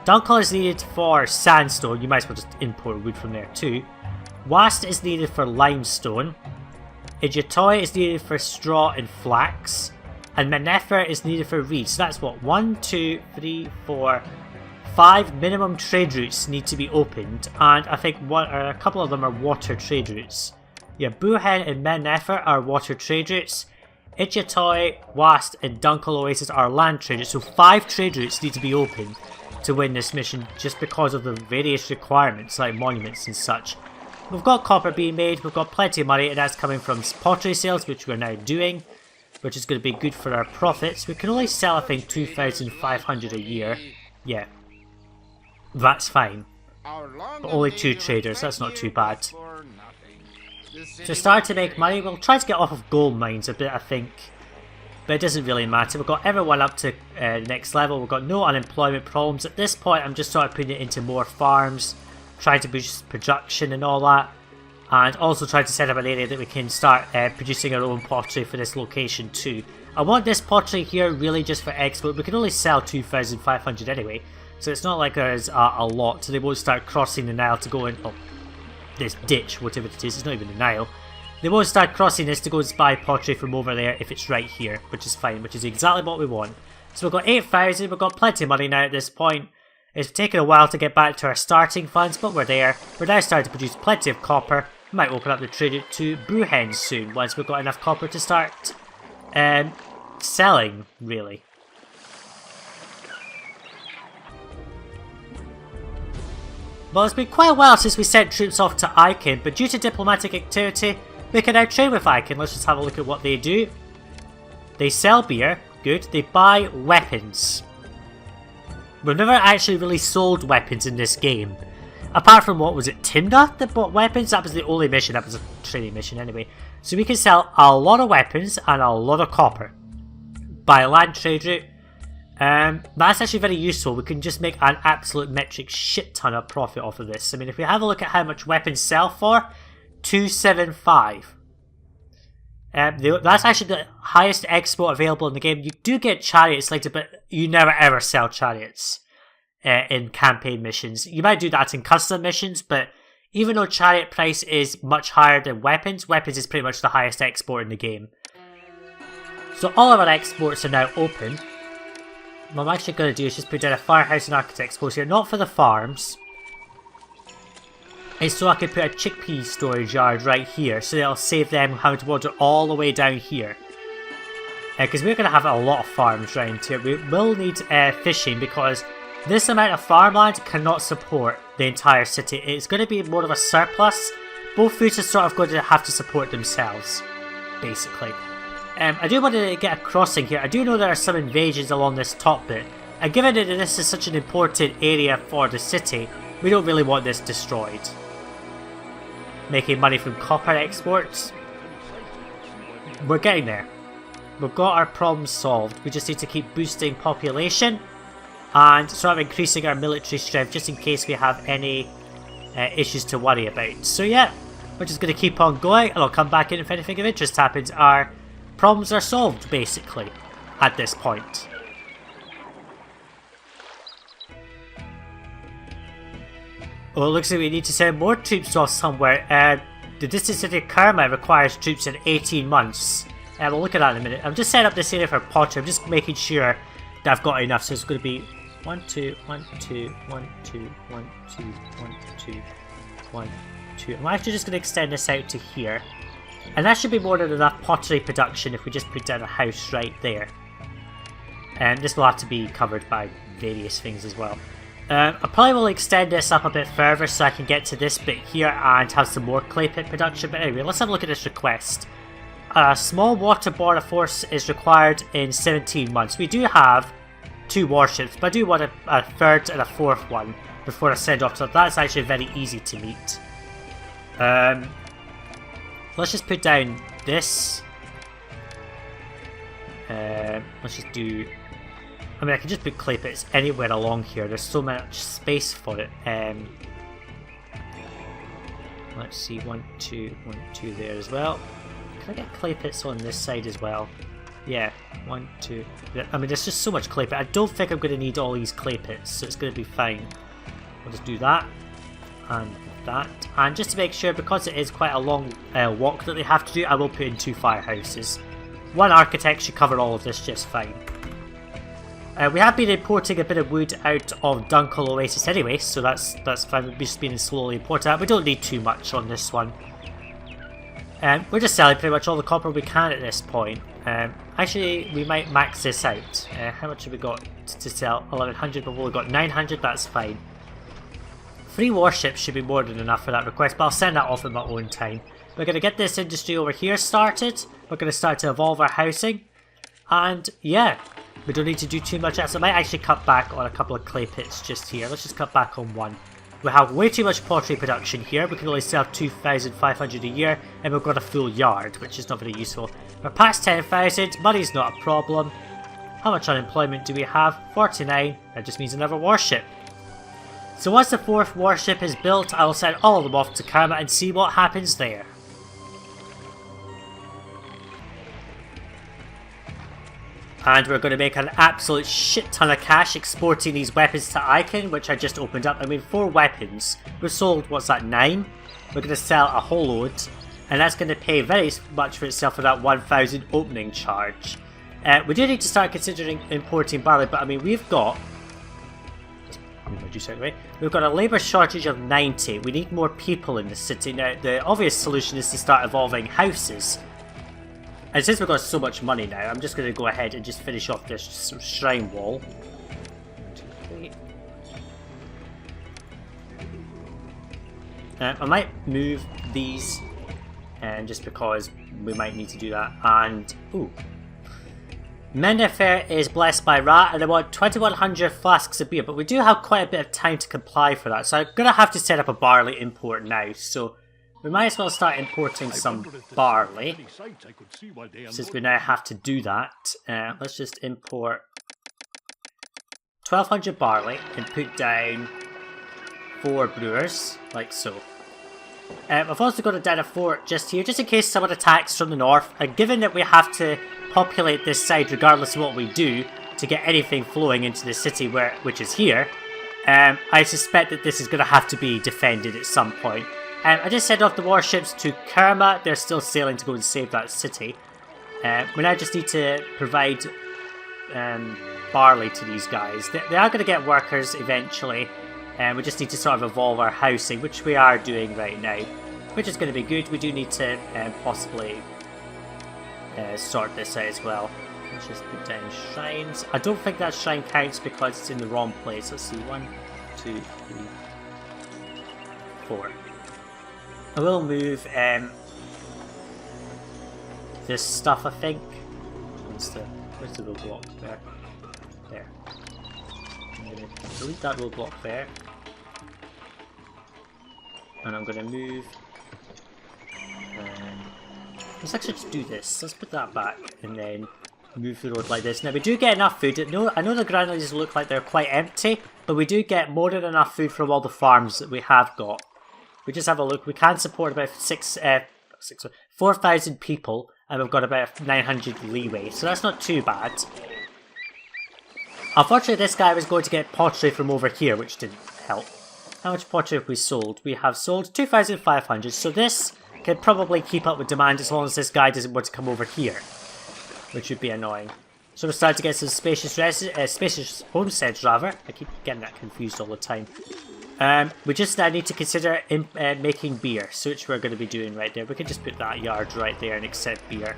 Dunkel is needed for sandstone. You might as well just import wood from there too. Wast is needed for limestone. Ijatoy is needed for straw and flax. And Menefer is needed for reed. So that's what? 1, 2, 3, 4, 5 minimum trade routes need to be opened, and I think a couple of them are water trade routes. Yeah, Buhen and Menefer are water trade routes. Ijatoy, Wast, and Dunkel Oasis are land trade routes, so 5 trade routes need to be open to win this mission just because of the various requirements like monuments and such. We've got copper being made, we've got plenty of money, and that's coming from pottery sales, which we're now doing, which is going to be good for our profits. We can only sell, I think, 2,500 a year. Yeah. That's fine. But only 2 traders, that's not too bad. To start to make money, we'll try to get off of gold mines a bit, I think. But it doesn't really matter. We've got everyone up to the next level. We've got no unemployment problems. At this point, I'm just sort of putting it into more farms, trying to boost production and all that. And also trying to set up an area that we can start producing our own pottery for this location too. I want this pottery here really just for export. We can only sell 2,500 anyway. So it's not like there's a lot, so they won't start crossing the Nile to go in, this ditch, whatever it is, it's not even the Nile. They won't start crossing this to go and buy pottery from over there if it's right here, which is fine, which is exactly what we want. So we've got 8,000, we've got plenty of money now at this point. It's taken a while to get back to our starting funds, but we're there. We're now starting to produce plenty of copper. We might open up the trade route to Buhen soon, once we've got enough copper to start selling, really. Well, it's been quite a while since we sent troops off to Icon, but due to diplomatic activity, we can now trade with Icon. Let's just have a look at what they do. They sell beer, good. They buy weapons. We've never actually really sold weapons in this game. Apart from, what was it, Timna that bought weapons? That was the only mission, that was a training mission anyway. So we can sell a lot of weapons and a lot of copper. Buy a land trade route. That's actually very useful. We can just make an absolute metric shit ton of profit off of this. I mean, if we have a look at how much weapons sell for, 275. That's actually the highest export available in the game. You do get chariots later, but you never ever sell chariots in campaign missions. You might do that in custom missions, but even though chariot price is much higher than weapons, weapons is pretty much the highest export in the game. So all of our exports are now open. What I'm actually going to do is just put down a firehouse and architect's post here, not for the farms. It's so I can put a chickpea storage yard right here, so that'll save them having to water all the way down here. Because we're going to have a lot of farms around here. We will need fishing because this amount of farmland cannot support the entire city. It's going to be more of a surplus. Both foods are sort of going to have to support themselves, basically. I do want to get a crossing here. I do know there are some invasions along this top bit. And given that this is such an important area for the city, we don't really want this destroyed. Making money from copper exports. We're getting there. We've got our problems solved. We just need to keep boosting population and sort of increasing our military strength just in case we have any issues to worry about. So yeah, we're just going to keep on going and I'll come back in if anything of interest happens. Our problems are solved basically at this point. Well, it looks like we need to send more troops off somewhere. The distant city of Kerma requires troops in 18 months. We'll look at that in a minute. I'm just setting up this area for Potter. I'm just making sure that I've got enough. So it's going to be 1, 2, 1, 2, 1, 2, 1, 2, 1, 2, 1, 2. I'm actually just going to extend this out to here. And that should be more than enough pottery production if we just put down a house right there. And this will have to be covered by various things as well. I probably will extend this up a bit further so I can get to this bit here and have some more clay pit production. But anyway, let's have a look at this request. A small waterborne force is required in 17 months. We do have 2 warships, but I do want a third and a fourth one before I send off. So that's actually very easy to meet. Let's just put down this. Let's just do... I mean, I can just put clay pits anywhere along here. There's so much space for it. Let's see, 1, 2, 1, 2 there as well. Can I get clay pits on this side as well? Yeah, 1, 2. I mean, there's just so much clay pit. I don't think I'm going to need all these clay pits, so it's going to be fine. I'll just do that and that. And just to make sure, because it is quite a long walk that they have to do, I will put in 2 firehouses. 1 architect should cover all of this just fine. We have been importing a bit of wood out of Dunkel Oasis anyway, so that's fine. We've just been slowly importing that. We don't need too much on this one. We're just selling pretty much all the copper we can at this point. Actually, we might max this out. How much have we got to sell? 1100, but we've only got 900, that's fine. 3 warships should be more than enough for that request, but I'll send that off in my own time. We're going to get this industry over here started. We're going to start to evolve our housing. And yeah, we don't need to do too much else. I might actually cut back on a couple of clay pits just here. Let's just cut back on 1. We have way too much pottery production here. We can only sell 2,500 a year, and we've got a full yard, which is not very useful. We're past 10,000. Money's not a problem. How much unemployment do we have? 49. That just means another warship. So once the 4th warship is built, I will send all of them off to Karma and see what happens there. And we're going to make an absolute shit ton of cash exporting these weapons to Icon, which I just opened up. I mean, 4 weapons. We've sold, what's that, 9? We're going to sell a whole load. And that's going to pay very much for itself for that 1,000 opening charge. We do need to start considering importing barley, but I mean, we've got... We've got a labour shortage of 90. We need more people in the city. Now, the obvious solution is to start evolving houses. And since we've got so much money now, I'm just going to go ahead and just finish off this shrine wall. 1, 2, 3. I might move these, just because we might need to do that. And ooh, Mennefer is blessed by Ra, and I want 2100 flasks of beer, but we do have quite a bit of time to comply for that, so I'm gonna have to set up a barley import now. So we might as well start importing some barley, since we now have to do that. Let's just import 1200 barley and put down 4 brewers, like so. I've also got a down a fort just here, just in case someone attacks from the north, and given that we have to populate this side regardless of what we do to get anything flowing into the city, which is here, I suspect that this is going to have to be defended at some point. I just sent off the warships to Kerma. They're still sailing to go and save that city. We now just need to provide barley to these guys. They are going to get workers eventually, and we just need to sort of evolve our housing, which we are doing right now, which is going to be good. We do need to possibly sort this out as well. Let's just put down shrines. I don't think that shrine counts because it's in the wrong place. Let's see, 1, 2, 3, 4. I will move this stuff, I think. Where's the roadblock? There. There. I'm going to delete that roadblock there. And I'm going to move... let's actually just do this. Let's put that back and then move the road like this. Now we do get enough food. I know the granaries look like they're quite empty, but we do get more than enough food from all the farms that we have got. We just have a look. We can support about 4,000 people, and we've got about 900 leeway, so that's not too bad. Unfortunately, this guy was going to get pottery from over here, which didn't help. How much pottery have we sold? We have sold 2,500, so this can probably keep up with demand as long as this guy doesn't want to come over here, which would be annoying. So we're starting to get some spacious homesteads, rather. I keep getting that confused all the time. We just now need to consider making beer, so which we're going to be doing right there. We can just put that yard right there and accept beer.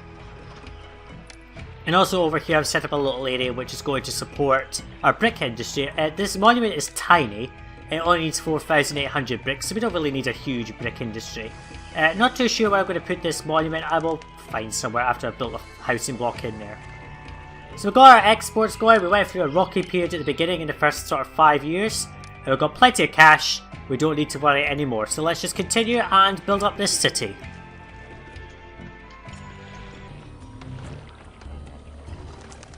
And also over here I've set up a little area which is going to support our brick industry. This monument is tiny. It only needs 4,800 bricks, so we don't really need a huge brick industry. Not too sure where I'm going to put this monument. I will find somewhere after I've built a housing block in there. So we've got our exports going. We went through a rocky period at the beginning in the first sort of 5 years. And we've got plenty of cash. We don't need to worry anymore. So let's just continue and build up this city.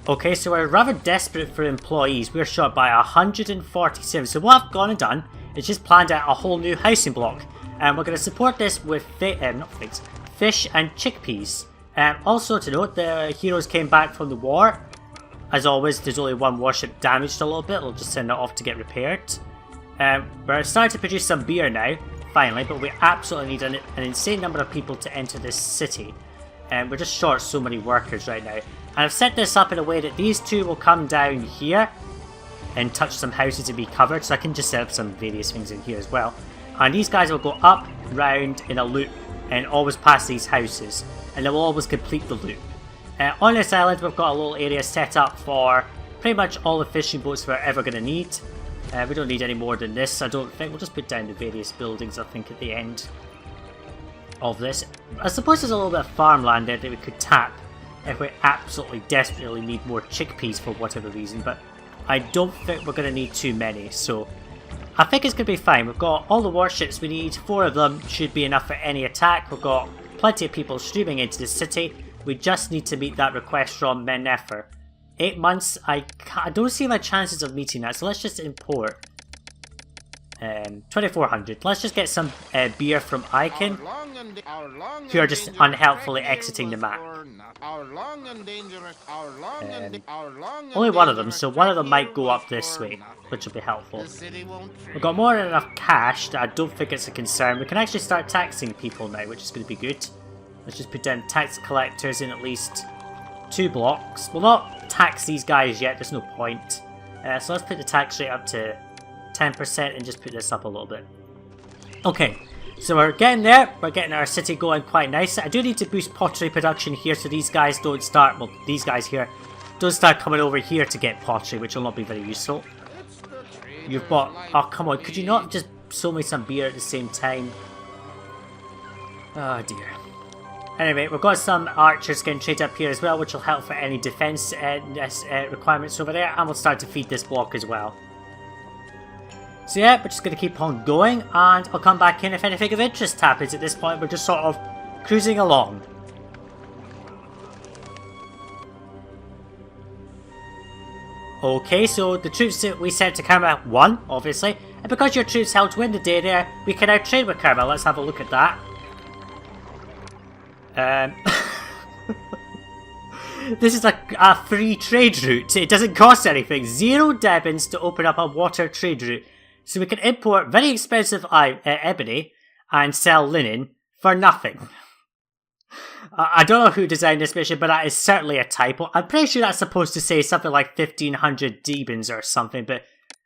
Okay, so we're rather desperate for employees. We're short by 147. So what I've gone and done is just planned out a whole new housing block. And we're going to support this with fish and chickpeas. Also to note, the heroes came back from the war. As always, there's only one warship damaged a little bit. We'll just send it off to get repaired. We're starting to produce some beer now, finally, but we absolutely need an insane number of people to enter this city. We're just short so many workers right now. And I've set this up in a way that these two will come down here and touch some houses and be covered, so I can just set up some various things in here as well. And these guys will go up, round in a loop, and always pass these houses, and they will always complete the loop. On this island we've got a little area set up for pretty much all the fishing boats we're ever going to need. We don't need any more than this, I don't think. We'll just put down the various buildings, I think, at the end of this. I suppose there's a little bit of farmland there that we could tap if we absolutely desperately need more chickpeas for whatever reason, but I don't think we're going to need too many, so I think it's going to be fine. We've got all the warships we need, 4 of them should be enough for any attack. We've got plenty of people streaming into the city. We just need to meet that request from Mennefer. 8 months, I don't see my chances of meeting that, so let's just import 2,400. Let's just get some beer from Icon, who are just unhelpfully exiting the map. Only one of them, so one of them might go up this way, which will be helpful. We've got more than enough cash that I don't think it's a concern. We can actually start taxing people now, which is going to be good. Let's just put down tax collectors in at least 2 blocks. We'll not tax these guys yet, there's no point. So let's put the tax rate up to 10% and just put this up a little bit. Okay, so we're getting there. We're getting our city going quite nice. I do need to boost pottery production here so these guys don't start, well, these guys here don't start coming over here to get pottery, which will not be very useful. You've bought, oh come on, could you not just sold me some beer at the same time? Oh dear. Anyway, we've got some archers getting traded up here as well, which will help for any defense requirements over there, and we'll start to feed this block as well. So yeah, we're just going to keep on going, and I'll come back in if anything of interest happens. At this point, we're just sort of cruising along. Okay, so the troops that we sent to Kerma won, obviously, and because your troops helped win the day there, we can now trade with Kerma. Let's have a look at that. This is a free trade route. It doesn't cost anything. 0 Debins to open up a water trade route. So we can import very expensive ebony and sell linen for nothing. I don't know who designed this mission, but that is certainly a typo. I'm pretty sure that's supposed to say something like 1500 Debins or something, but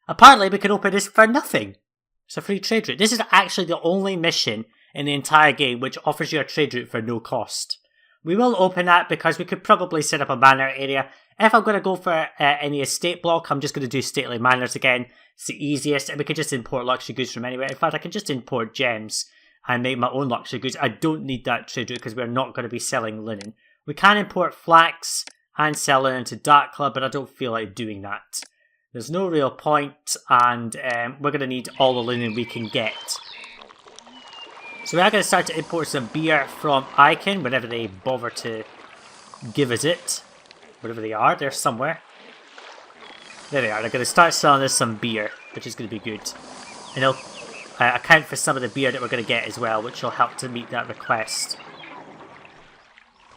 apparently we can open this for nothing. It's a free trade route. This is actually the only mission in the entire game which offers you a trade route for no cost. We will open that because we could probably set up a manor area. If I'm going to go for any estate block, I'm just going to do stately manors again. It's the easiest, and we can just import luxury goods from anywhere. In fact, I can just import gems and make my own luxury goods. I don't need that trade route because we're not going to be selling linen. We can import flax and sell linen to Dark Club, but I don't feel like doing that. There's no real point, and we're going to need all the linen we can get. So we are going to start to import some beer from Icon whenever they bother to give us it. Wherever they are, they're somewhere. There they are. They're going to start selling us some beer, which is going to be good. And they'll account for some of the beer that we're going to get as well, which will help to meet that request.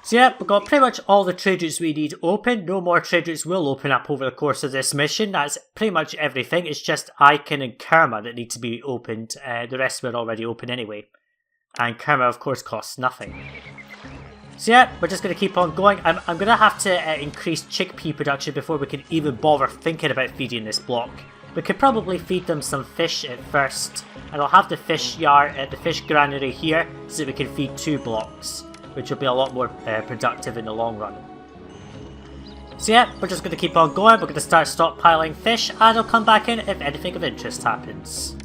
So yeah, we've got pretty much all the trade routes we need open. No more trade routes will open up over the course of this mission. That's pretty much everything. It's just Icon and Kerma that need to be opened. The rest were already open anyway. And Kerma, of course, costs nothing. So yeah, we're just going to keep on going. I'm going to have to increase chickpea production before we can even bother thinking about feeding this block. We could probably feed them some fish at first. And I'll have the fish yard, the fish granary here, so that we can feed 2 blocks. Which will be a lot more productive in the long run. So yeah, we're just going to keep on going. We're going to start stockpiling fish, and I'll come back in if anything of interest happens.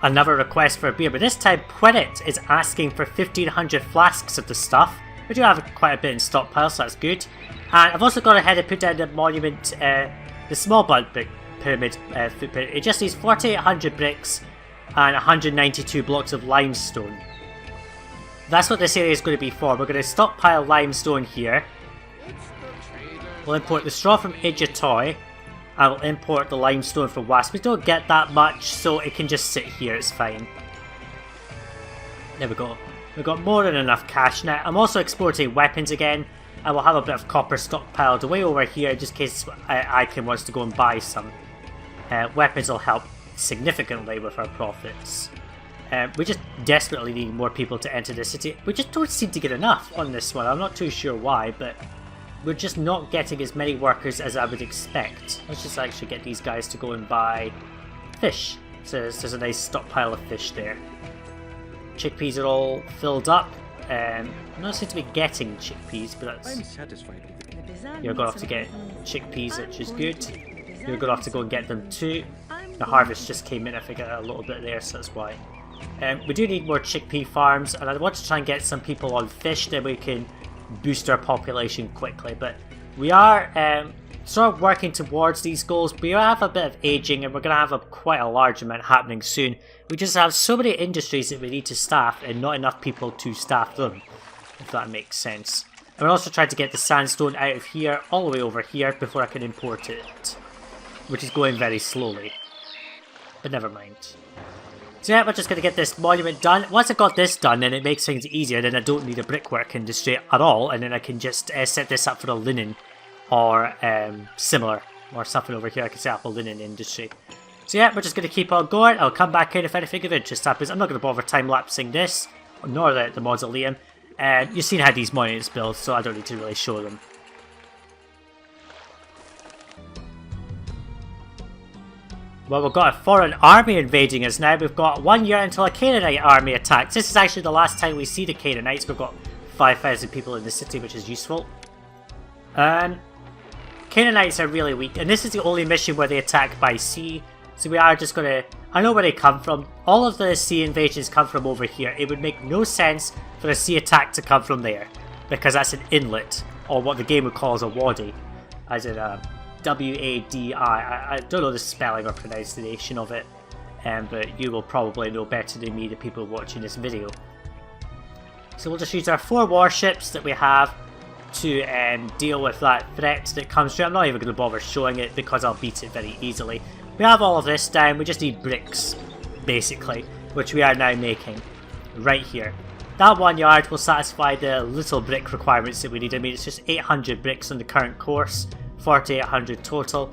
Another request for a beer, but this time Pwenet is asking for 1500 flasks of the stuff. We do have quite a bit in stockpile, so that's good. And I've also gone ahead and put down the monument, the small bud brick pyramid footprint. It just needs 4800 bricks and 192 blocks of limestone. That's what this area is going to be for. We're going to stockpile limestone here. We'll import the straw from Idjatoy. I will import the limestone from Wasp. We don't get that much, so it can just sit here, it's fine. There we go. We've got more than enough cash now. I'm also exporting weapons again. I will have a bit of copper stockpiled way over here, just in case Icon wants to go and buy some. Weapons will help significantly with our profits. We just desperately need more people to enter the city. We just don't seem to get enough on this one. I'm not too sure why, but we're just not getting as many workers as I would expect. Let's just actually get these guys to go and buy fish. So there's a nice stockpile of fish there. Chickpeas are all filled up. I'm not seem to be getting chickpeas, but that's... I'm satisfied with it. You're going to have to get chickpeas, which is good. You're going to have to go and get them too. The harvest just came in, I think, a little bit there, so that's why. We do need more chickpea farms, and I want to try and get some people on fish, then we can boost our population quickly. But we are sort of working towards these goals. We have a bit of aging, and we're going to have quite a large amount happening soon. We just have so many industries that we need to staff, and not enough people to staff them, if that makes sense. And we're also trying to get the sandstone out of here, all the way over here, before I can import it, which is going very slowly. But never mind. So yeah, we're just going to get this monument done. Once I've got this done, then it makes things easier. Then I don't need a brickwork industry at all. And then I can just set this up for a linen or similar. Or something over here. I can set up a linen industry. So yeah, we're just going to keep on going. I'll come back in if anything of interest happens. I'm not going to bother time-lapsing this. Nor the mausoleum. You've seen how these monuments build, so I don't need to really show them. Well, we've got a foreign army invading us now. We've got 1 year until a Canaanite army attacks. This is actually the last time we see the Canaanites. We've got 5,000 people in the city, which is useful. Canaanites are really weak, and this is the only mission where they attack by sea. So we are just going to... I know where they come from. All of the sea invasions come from over here. It would make no sense for a sea attack to come from there, because that's an inlet, or what the game would call as a wadi, as in a W-A-D-I. I don't know the spelling or pronunciation of it, but you will probably know better than me, the people watching this video. So we'll just use our 4 warships that we have to deal with that threat that comes through. I'm not even going to bother showing it because I'll beat it very easily. We have all of this down, we just need bricks, basically, which we are now making, right here. That 1 yard will satisfy the little brick requirements that we need. I mean, it's just 800 bricks on the current course, 4,800 total.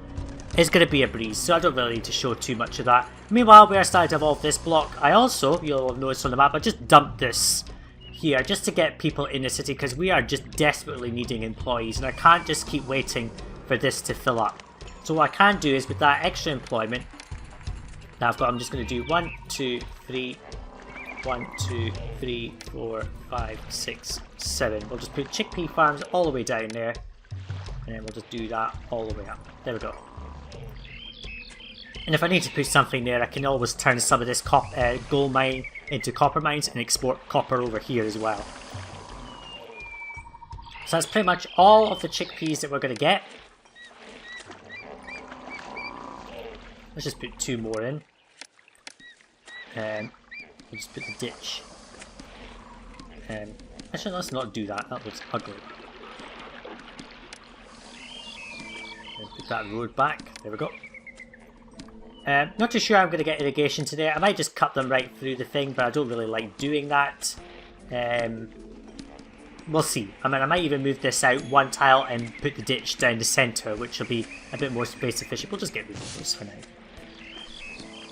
It's going to be a breeze, so I don't really need to show too much of that. Meanwhile, we are starting to evolve this block. I also, you'll have noticed on the map, I just dumped this here just to get people in the city, because we are just desperately needing employees, and I can't just keep waiting for this to fill up. So what I can do is, with that extra employment that I've got, I'm just going to do 1, 2, 3, 1, 2, 3, 4, 5, 6, 7. We'll just put chickpea farms all the way down there, and then we'll just do that all the way up. There we go. And if I need to put something there, I can always turn some of this gold mine into copper mines and export copper over here as well. So that's pretty much all of the chickpeas that we're going to get. Let's just put 2 more in. We'll just put the ditch. Actually, let's not do that. That looks ugly. Put that road back. There we go. Not too sure I'm going to get irrigation today. I might just cut them right through the thing, but I don't really like doing that. We'll see. I mean, I might even move this out 1 tile and put the ditch down the centre, which will be a bit more space efficient. We'll just get rid of those for now.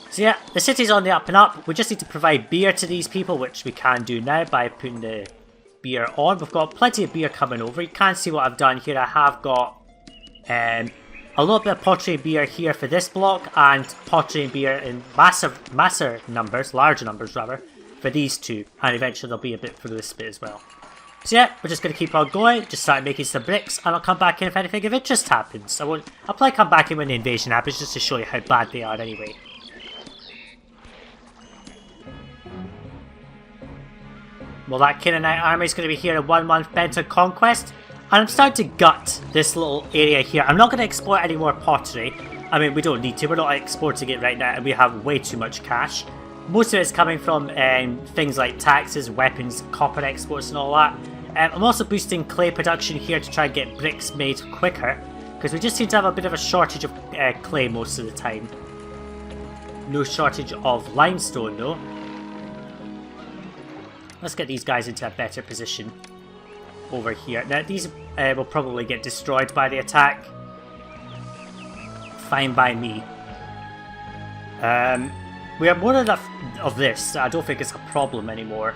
So yeah, the city's on the up and up. We just need to provide beer to these people, which we can do now by putting the beer on. We've got plenty of beer coming over. You can see what I've done here. I have got a little bit of pottery beer here for this block, and pottery beer in larger numbers rather, for these 2. And eventually there'll be a bit for this bit as well. So yeah, we're just going to keep on going, just start making some bricks, and I'll come back in if anything of interest happens. I'll probably come back in when the invasion happens, just to show you how bad they are anyway. Well, that Canaanite army is going to be here in 1 month bent on conquest. And I'm starting to gut this little area here. I'm not going to export any more pottery. I mean, we don't need to. We're not exporting it right now, and we have way too much cash. Most of it's coming from things like taxes, weapons, copper exports and all that. I'm also boosting clay production here to try and get bricks made quicker, because we just seem to have a bit of a shortage of clay most of the time. No shortage of limestone though. Let's get these guys into a better position over here. Now these will probably get destroyed by the attack. Fine by me. We have more enough of this. I don't think it's a problem anymore.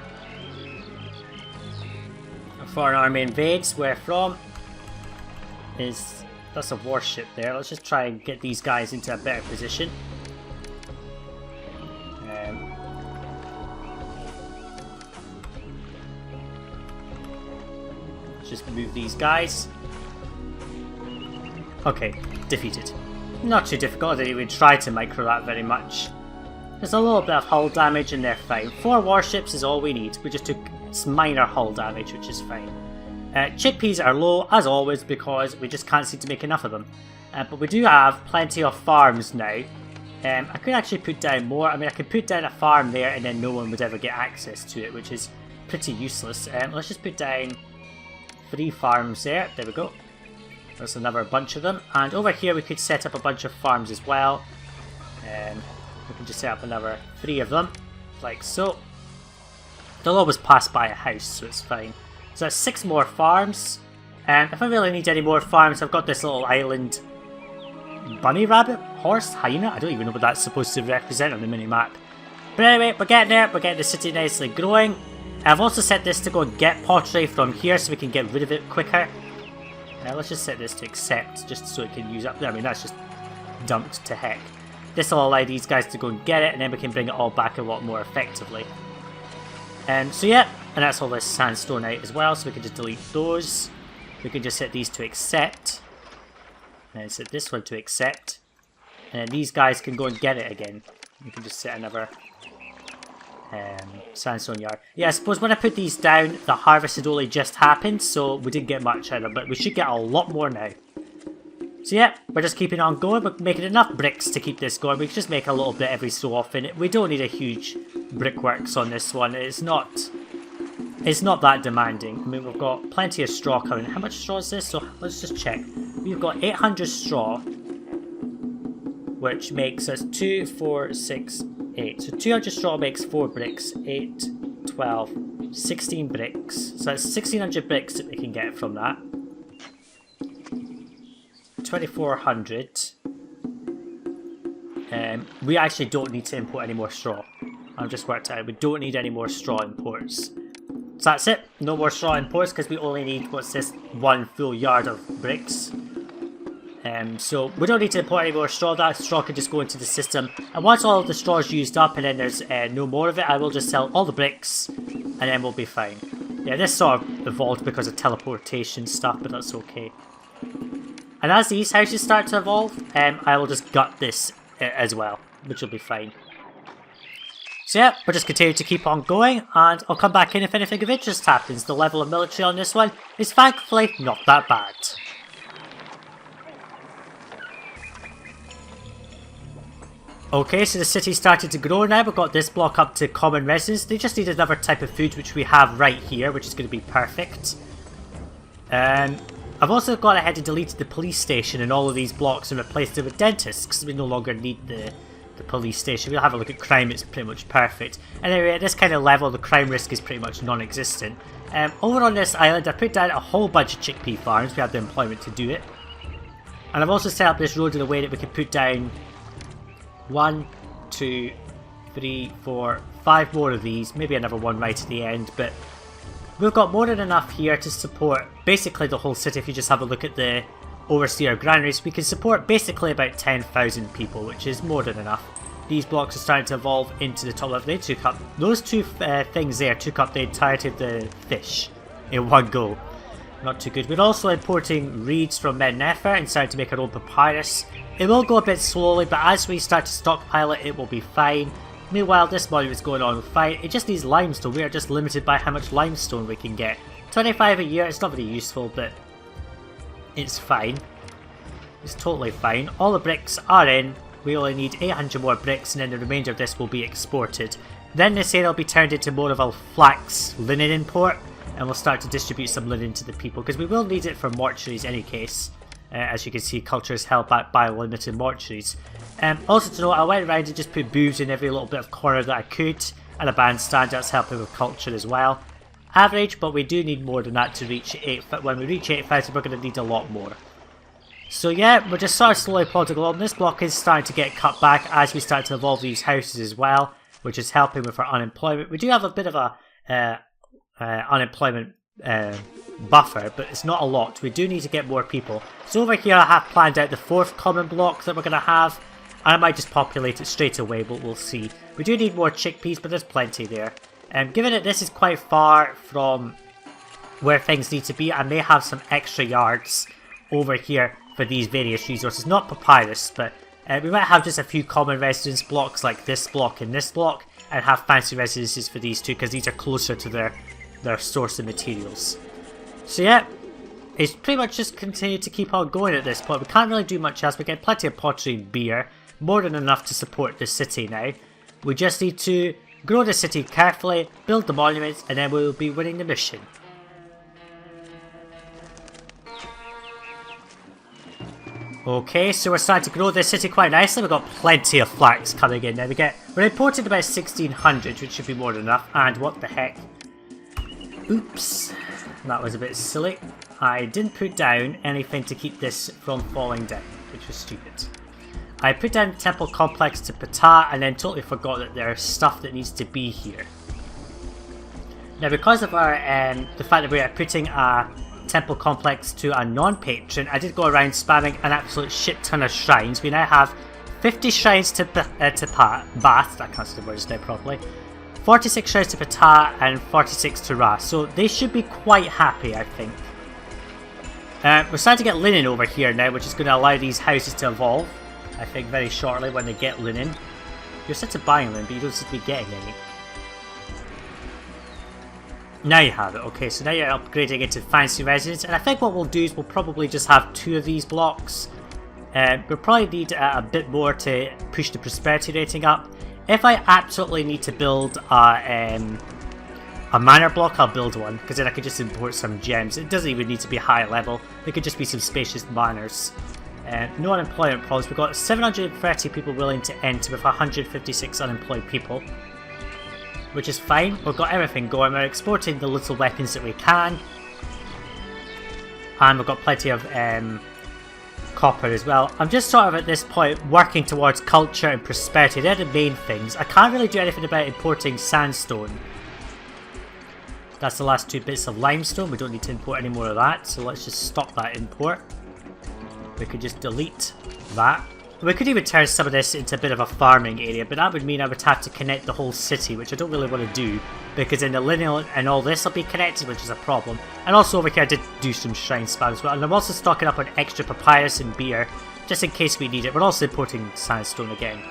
A foreign army invades. Where from? That's a warship there. Let's just try and get these guys into a better position. Just move these guys. Okay, defeated. Not too difficult. I didn't even try to micro that very much. There's a little bit of hull damage and they're fine. 4 warships is all we need. We just took minor hull damage, which is fine. Chickpeas are low, as always, because we just can't seem to make enough of them. But we do have plenty of farms now. I could actually put down more. I mean, I could put down a farm there and then no one would ever get access to it, which is pretty useless. Let's just put down 3 farms there. There we go. There's another bunch of them. And over here we could set up a bunch of farms as well. We can just set up another 3 of them, like so. They'll always pass by a house, so it's fine. So that's 6 more farms. If I really need any more farms, I've got this little island bunny rabbit, horse, hyena. I don't even know what that's supposed to represent on the mini-map. But anyway, we're getting there. We're getting the city nicely growing. I've also set this to go and get pottery from here so we can get rid of it quicker. Let's just set this to accept, just so it can use up. I mean, that's just dumped to heck. This will allow these guys to go and get it, and then we can bring it all back a lot more effectively. So yeah, and that's all this sandstone out as well, so we can just delete those. We can just set these to accept. And set this one to accept. And then these guys can go and get it again. You can just set another sandstone yard. Yeah, I suppose when I put these down, the harvest had only just happened, so we didn't get much out of it, but we should get a lot more now. So yeah, we're just keeping on going. We're making enough bricks to keep this going. We can just make a little bit every so often. We don't need a huge brickworks on this one. It's not that demanding. I mean, we've got plenty of straw coming. How much straw is this? So let's just check. We've got 800 straw, which makes us 2, 4, 6, 8. So 200 straw makes 4 bricks. 8, 12, 16 bricks. So that's 1600 bricks that we can get from that. 2400. We actually don't need to import any more straw. I've just worked out we don't need any more straw imports. So that's it. No more straw imports because we only need, what's this, 1 full yard of bricks. So we don't need to import any more straw. That straw can just go into the system. And once all of the straw is used up and then there's no more of it, I will just sell all the bricks and then we'll be fine. Yeah, this sort of evolved because of teleportation stuff, but that's okay. And as these houses start to evolve, I will just gut this as well, which will be fine. So yeah, we'll just continue to keep on going, and I'll come back in if anything of interest happens. The level of military on this one is thankfully not that bad. Okay, so the city's started to grow now. We've got this block up to common residents. They just need another type of food, which we have right here, which is going to be perfect. I've also gone ahead and deleted the police station in all of these blocks and replaced it with dentists, because we no longer need the police station. We'll have a look at crime, it's pretty much perfect. Anyway, at this kind of level, the crime risk is pretty much non-existent. Over on this island, I put down a whole bunch of chickpea farms. We have the employment to do it. And I've also set up this road in a way that we can put down 1, 2, 3, 4, 5 more of these. Maybe another one right at the end, but we've got more than enough here to support basically the whole city. If you just have a look at the overseer granaries, we can support basically about 10,000 people, which is more than enough. These blocks are starting to evolve into the top level. They took up, those two things there took up the entirety of the fish in one go. Not too good. We're also importing reeds from Mednefer and starting to make our own papyrus. It will go a bit slowly, but as we start to stockpile it, it will be fine. Meanwhile, this monument is going on fine. It just needs limestone. We are just limited by how much limestone we can get. 25 a year, it's not very useful, but it's fine. It's totally fine. All the bricks are in. We only need 800 more bricks, and then the remainder of this will be exported. Then this area will be turned into more of a flax linen import, and we'll start to distribute some linen to the people, because we will need it for mortuaries in any case. As you can see, culture is held back by limited mortuaries. Also to note, I went around and just put booths in every little bit of corner that I could, and a bandstand that's helping with culture as well. Average, but we do need more than that to reach 8. When we reach 8,000, we're going to need a lot more. So yeah, we're just sort of slowly plodding along. This block is starting to get cut back as we start to evolve these houses as well, which is helping with our unemployment. We do have a bit of a unemployment buffer, but it's not a lot. We do need to get more people. So over here I have planned out the 4th common block that we're going to have, and I might just populate it straight away, but we'll see. We do need more chickpeas, but there's plenty there. Given that this is quite far from where things need to be, I may have some extra yards over here for these various resources. Not papyrus, but we might have just a few common residence blocks like this block and this block, and have fancy residences for these two, because these are closer to their source of materials. So yeah, it's pretty much just continue to keep on going at this point. We can't really do much else. We get plenty of pottery and beer, more than enough to support the city now. We just need to grow the city carefully, build the monuments, and then we will be winning the mission. Okay, so we're starting to grow this city quite nicely. We've got plenty of flax coming in now. We're importing about 1,600, which should be more than enough. And what the heck? Oops, that was a bit silly. I didn't put down anything to keep this from falling down, which was stupid. I put down the temple complex to Ptah and then totally forgot that there's stuff that needs to be here. Now, because of our the fact that we are putting a temple complex to a non-patron, I did go around spamming an absolute shit ton of shrines. We now have 50 shrines to Bath, I can't say the words now properly, 46 shrines to Ptah and 46 to Ra, so they should be quite happy, I think. We're starting to get linen over here now, which is going to allow these houses to evolve. I think, very shortly when they get linen. You're set to buying linen, but you don't seem to be getting any. Now you have it. Okay, so now you're upgrading into fancy residence, and I think what we'll do is we'll probably just have 2 of these blocks. We'll probably need a bit more to push the prosperity rating up. If I absolutely need to build a manor block, I'll build one, because then I could just import some gems. It doesn't even need to be high level. They could just be some spacious manors. No unemployment problems. We've got 730 people willing to enter with 156 unemployed people, which is fine. We've got everything going. We're exporting the little weapons that we can, and we've got plenty of copper as well. I'm just sort of at this point working towards culture and prosperity. They're the main things. I can't really do anything about importing sandstone. That's the last 2 bits of limestone. We don't need to import any more of that, so let's just stop that import. We could just delete that. We could even turn some of this into a bit of a farming area, but that would mean I would have to connect the whole city, which I don't really want to do, because then the lineal and all this will be connected, which is a problem. And also over here I did do some shrine spam as well, and I'm also stocking up on extra papyrus and beer, just in case we need it. We're also importing sandstone again.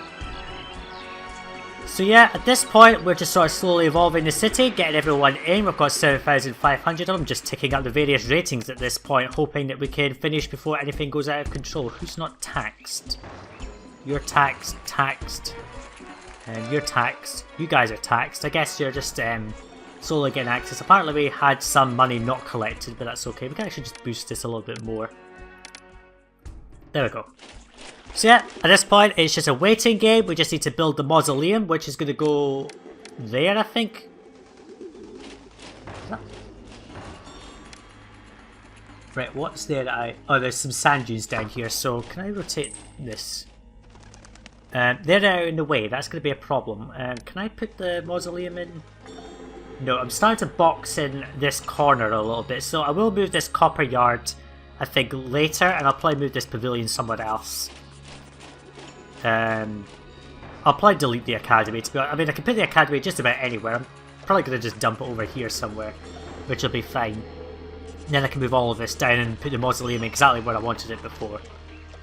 So yeah, at this point we're just sort of slowly evolving the city, getting everyone in. We've got 7,500 of them, just ticking up the various ratings at this point, hoping that we can finish before anything goes out of control. Who's not taxed? You're taxed, and you're taxed. You guys are taxed. I guess you're just slowly getting access. Apparently we had some money not collected, but that's okay. We can actually just boost this a little bit more. There we go. So yeah, at this point it's just a waiting game. We just need to build the mausoleum, which is going to go there, I think. Right, what's there that I... Oh, there's some sand dunes down here, so can I rotate this? They're now in the way, that's going to be a problem. Can I put the mausoleum in? No, I'm starting to box in this corner a little bit, so I will move this copper yard, I think, later, and I'll probably move this pavilion somewhere else. I'll probably delete the academy, to be honest. I mean, I can put the academy just about anywhere. I'm probably going to just dump it over here somewhere, which will be fine. Then I can move all of this down and put the mausoleum exactly where I wanted it before.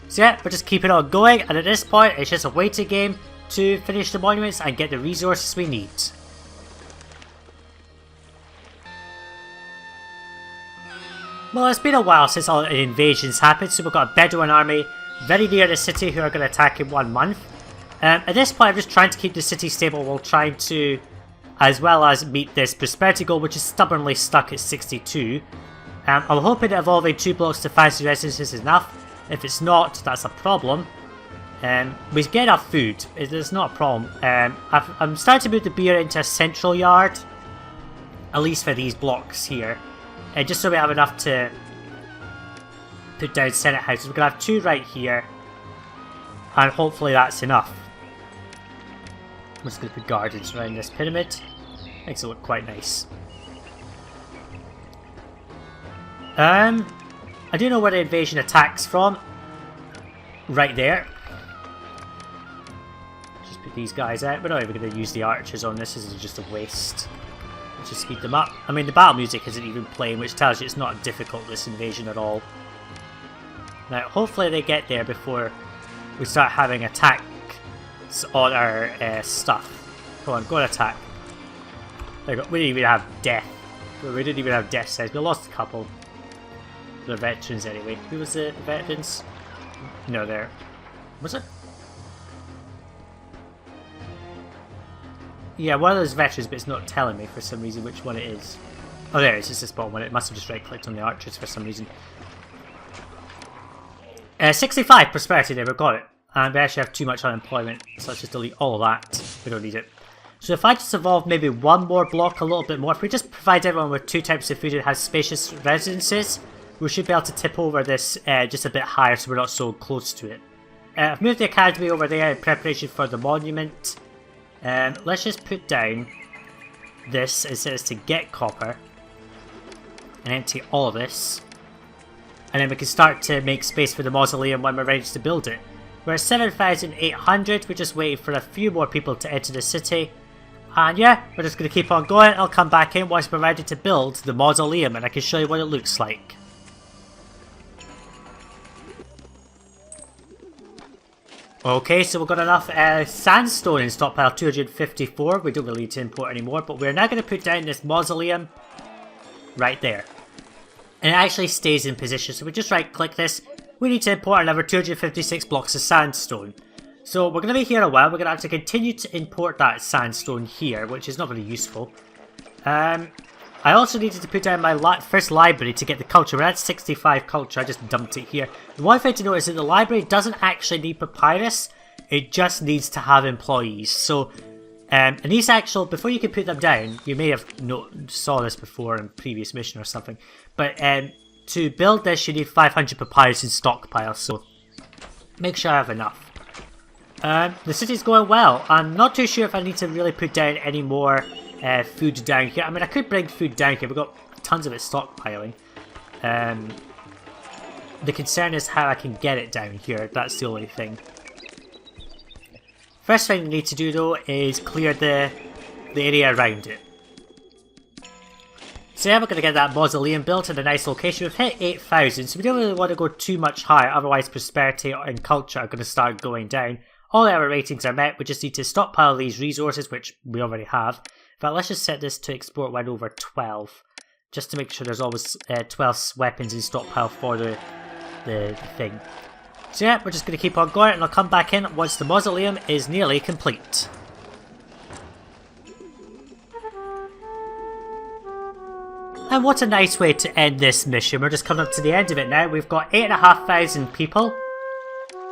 So yeah, we're just keeping on going, and at this point it's just a waiting game to finish the monuments and get the resources we need. Well, it's been a while since all the invasions happened, so we've got a Bedouin army very near the city who are going to attack in 1 month. At this point I'm just trying to keep the city stable while trying to, as well as meet this prosperity goal, which is stubbornly stuck at 62. I'm hoping that evolving 2 blocks to fancy residences is enough. If it's not, that's a problem. We get enough food, it's not a problem. I'm starting to move the beer into a central yard, at least for these blocks here, just so we have enough to put down Senate houses. We're going to have 2 right here, and hopefully that's enough. I'm just going to put gardens around this pyramid. Makes it look quite nice. I do know where the invasion attacks from. Right there. Just put these guys out. We're not even going to use the archers on this. This is just a waste. Let's just speed them up. I mean, the battle music isn't even playing, which tells you it's not difficult, this invasion at all. Now, hopefully they get there before we start having attacks on our stuff. Come on, go and attack. There we go. We didn't even have death. We didn't even have death says. We lost a couple. The veterans anyway. Who was the veterans? No, there. Was it? Yeah, one of those veterans, but it's not telling me for some reason which one it is. Oh, there it is. It's this bottom one. It must have just right-clicked on the archers for some reason. 65 prosperity there, we've got it. And we actually have too much unemployment, so let's just delete all of that. We don't need it. So if I just evolve maybe 1 more block a little bit more, if we just provide everyone with 2 types of food and have spacious residences, we should be able to tip over this just a bit higher so we're not so close to it. I've moved the academy over there in preparation for the monument. Let's just put down this. It says to get copper and empty all of this. And then we can start to make space for the mausoleum when we're ready to build it. We're at 7,800. We're just waiting for a few more people to enter the city. And yeah, we're just going to keep on going. I'll come back in once we're ready to build the mausoleum and I can show you what it looks like. Okay, so we've got enough sandstone in stockpile, 254. We don't really need to import anymore, but we're now going to put down this mausoleum right there. And it actually stays in position, so we just right click this. We need to import another 256 blocks of sandstone. So we're going to be here a while. We're going to have to continue to import that sandstone here, which is not very useful. I also needed to put down my first library to get the culture. We're at 65 culture, I just dumped it here. The one thing to note is that the library doesn't actually need papyrus, it just needs to have employees. So, and these actual, before you can put them down, you may have saw this before in previous mission or something, but to build this you need 500 papyrus in stockpile, so make sure I have enough. The city's going well. I'm not too sure if I need to really put down any more food down here. I mean, I could bring food down here. We've got tons of it stockpiling. The concern is how I can get it down here. That's the only thing. First thing we need to do though is clear the area around it. So yeah, we're going to get that mausoleum built in a nice location. We've hit 8,000, so we don't really want to go too much higher, otherwise prosperity and culture are going to start going down. All our ratings are met, we just need to stockpile these resources, which we already have. But let's just set this to export 1 over 12, just to make sure there's always 12 weapons in stockpile for the thing. So yeah, we're just going to keep on going, and I'll come back in once the mausoleum is nearly complete. And what a nice way to end this mission. We're just coming up to the end of it now. We've got 8,500 people,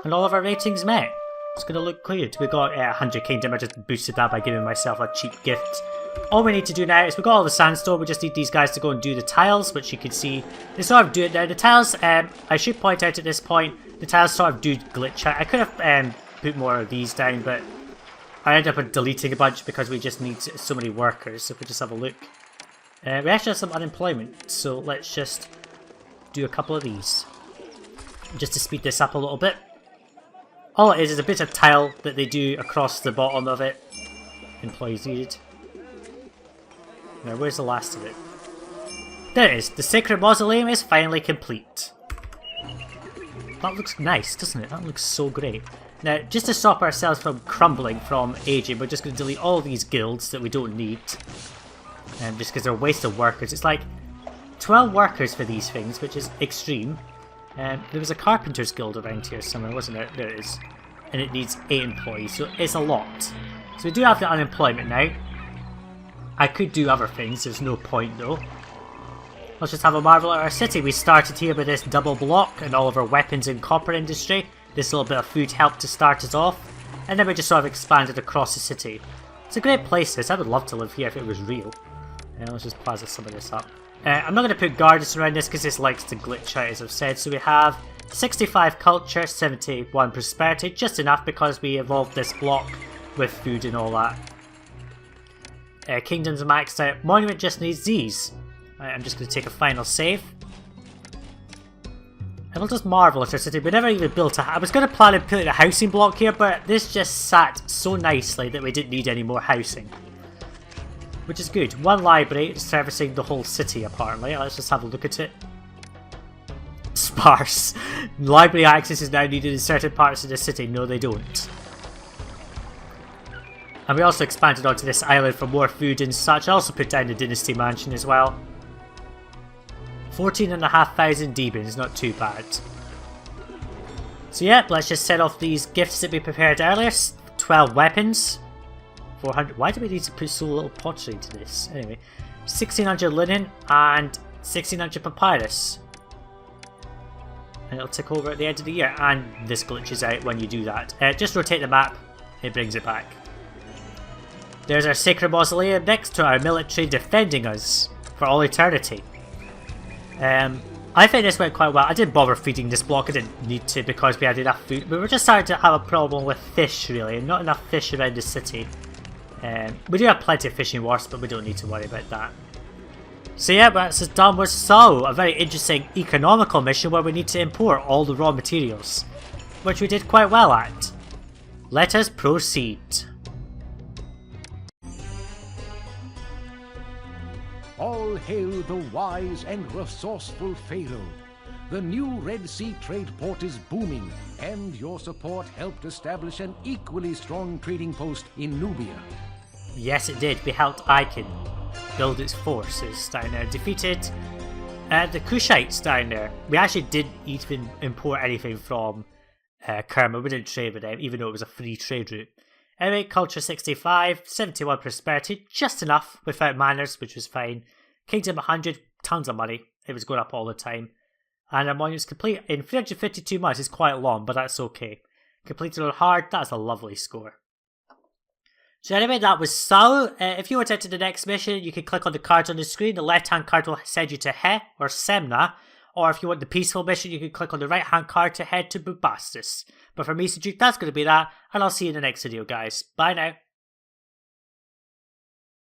and all of our ratings met. It's going to look good. We've got 100 kingdom. I just boosted that by giving myself a cheap gift. All we need to do now is we've got all the sandstone. We just need these guys to go and do the tiles, which you can see they sort of do it now. The tiles, I should point out at this point, the tiles sort of do glitch out. I could have put more of these down, but I ended up deleting a bunch because we just need so many workers. So if we just have a look. We actually have some unemployment, so let's just do a couple of these. Just to speed this up a little bit. All it is a bit of tile that they do across the bottom of it. Employees needed. Now, where's the last of it? There it is. The Sacred Mausoleum is finally complete. That looks nice, doesn't it? That looks so great. Now, just to stop ourselves from crumbling from aging, we're just going to delete all these guilds that we don't need. Just because they're a waste of workers. It's like 12 workers for these things, which is extreme. There was a carpenter's guild around here somewhere, wasn't there? There it is. And it needs 8 employees, so it's a lot. So we do have the unemployment now. I could do other things, there's no point though. Let's just have a marvel at our city. We started here with this double block and all of our weapons and copper industry. This little bit of food helped to start us off. And then we just sort of expanded across the city. It's a great place this, I would love to live here if it was real. Let's just plaza some of this up. I'm not going to put gardens around this because this likes to glitch out, as I've said. So we have 65 culture, 71 prosperity, just enough because we evolved this block with food and all that. Kingdoms maxed out. Monument just needs these. I'm just going to take a final save. And we'll just marvel at our city. We never even built I was going to plan on putting a housing block here, but this just sat so nicely that we didn't need any more housing. Which is good. One library servicing the whole city, apparently. Let's just have a look at it. Sparse. Library access is now needed in certain parts of the city. No, they don't. And we also expanded onto this island for more food and such. I also put down the Dynasty Mansion as well. 14,500 demons, not too bad. So yeah, let's just set off these gifts that we prepared earlier. 12 weapons. 400. Why do we need to put so little pottery into this? Anyway, 1600 linen and 1600 papyrus. And it'll tick over at the end of the year. And this glitches out when you do that. Just rotate the map, it brings it back. There's our Sacred Mausoleum next to our military defending us for all eternity. I think this went quite well. I didn't bother feeding this block, I didn't need to because we had enough food. We were just starting to have a problem with fish really, and not enough fish around the city. We do have plenty of fishing wharfs, but we don't need to worry about that. So yeah, that's done with Sawu, a very interesting economical mission where we need to import all the raw materials, which we did quite well at. Let us proceed. All hail the wise and resourceful Pharaoh. The new Red Sea trade port is booming, and your support helped establish an equally strong trading post in Nubia. Yes, it did. We helped Icon build its forces down there. Defeated the Kushites down there. We actually didn't even import anything from Kerma. We didn't trade with them, even though it was a free trade route. Anyway, culture 65, 71 prosperity, just enough without manners, which was fine. Kingdom 100, tons of money. It was going up all the time. And our monuments complete in 352 months. It's quite long, but that's okay. Completed on hard, that's a lovely score. So anyway, that was Sawu. If you want to enter the next mission, you can click on the cards on the screen. The left-hand card will send you to He or Semna. Or if you want the peaceful mission, you can click on the right-hand card to head to Bubastis. But for me, Sajuuk, that's going to be that. And I'll see you in the next video, guys. Bye now.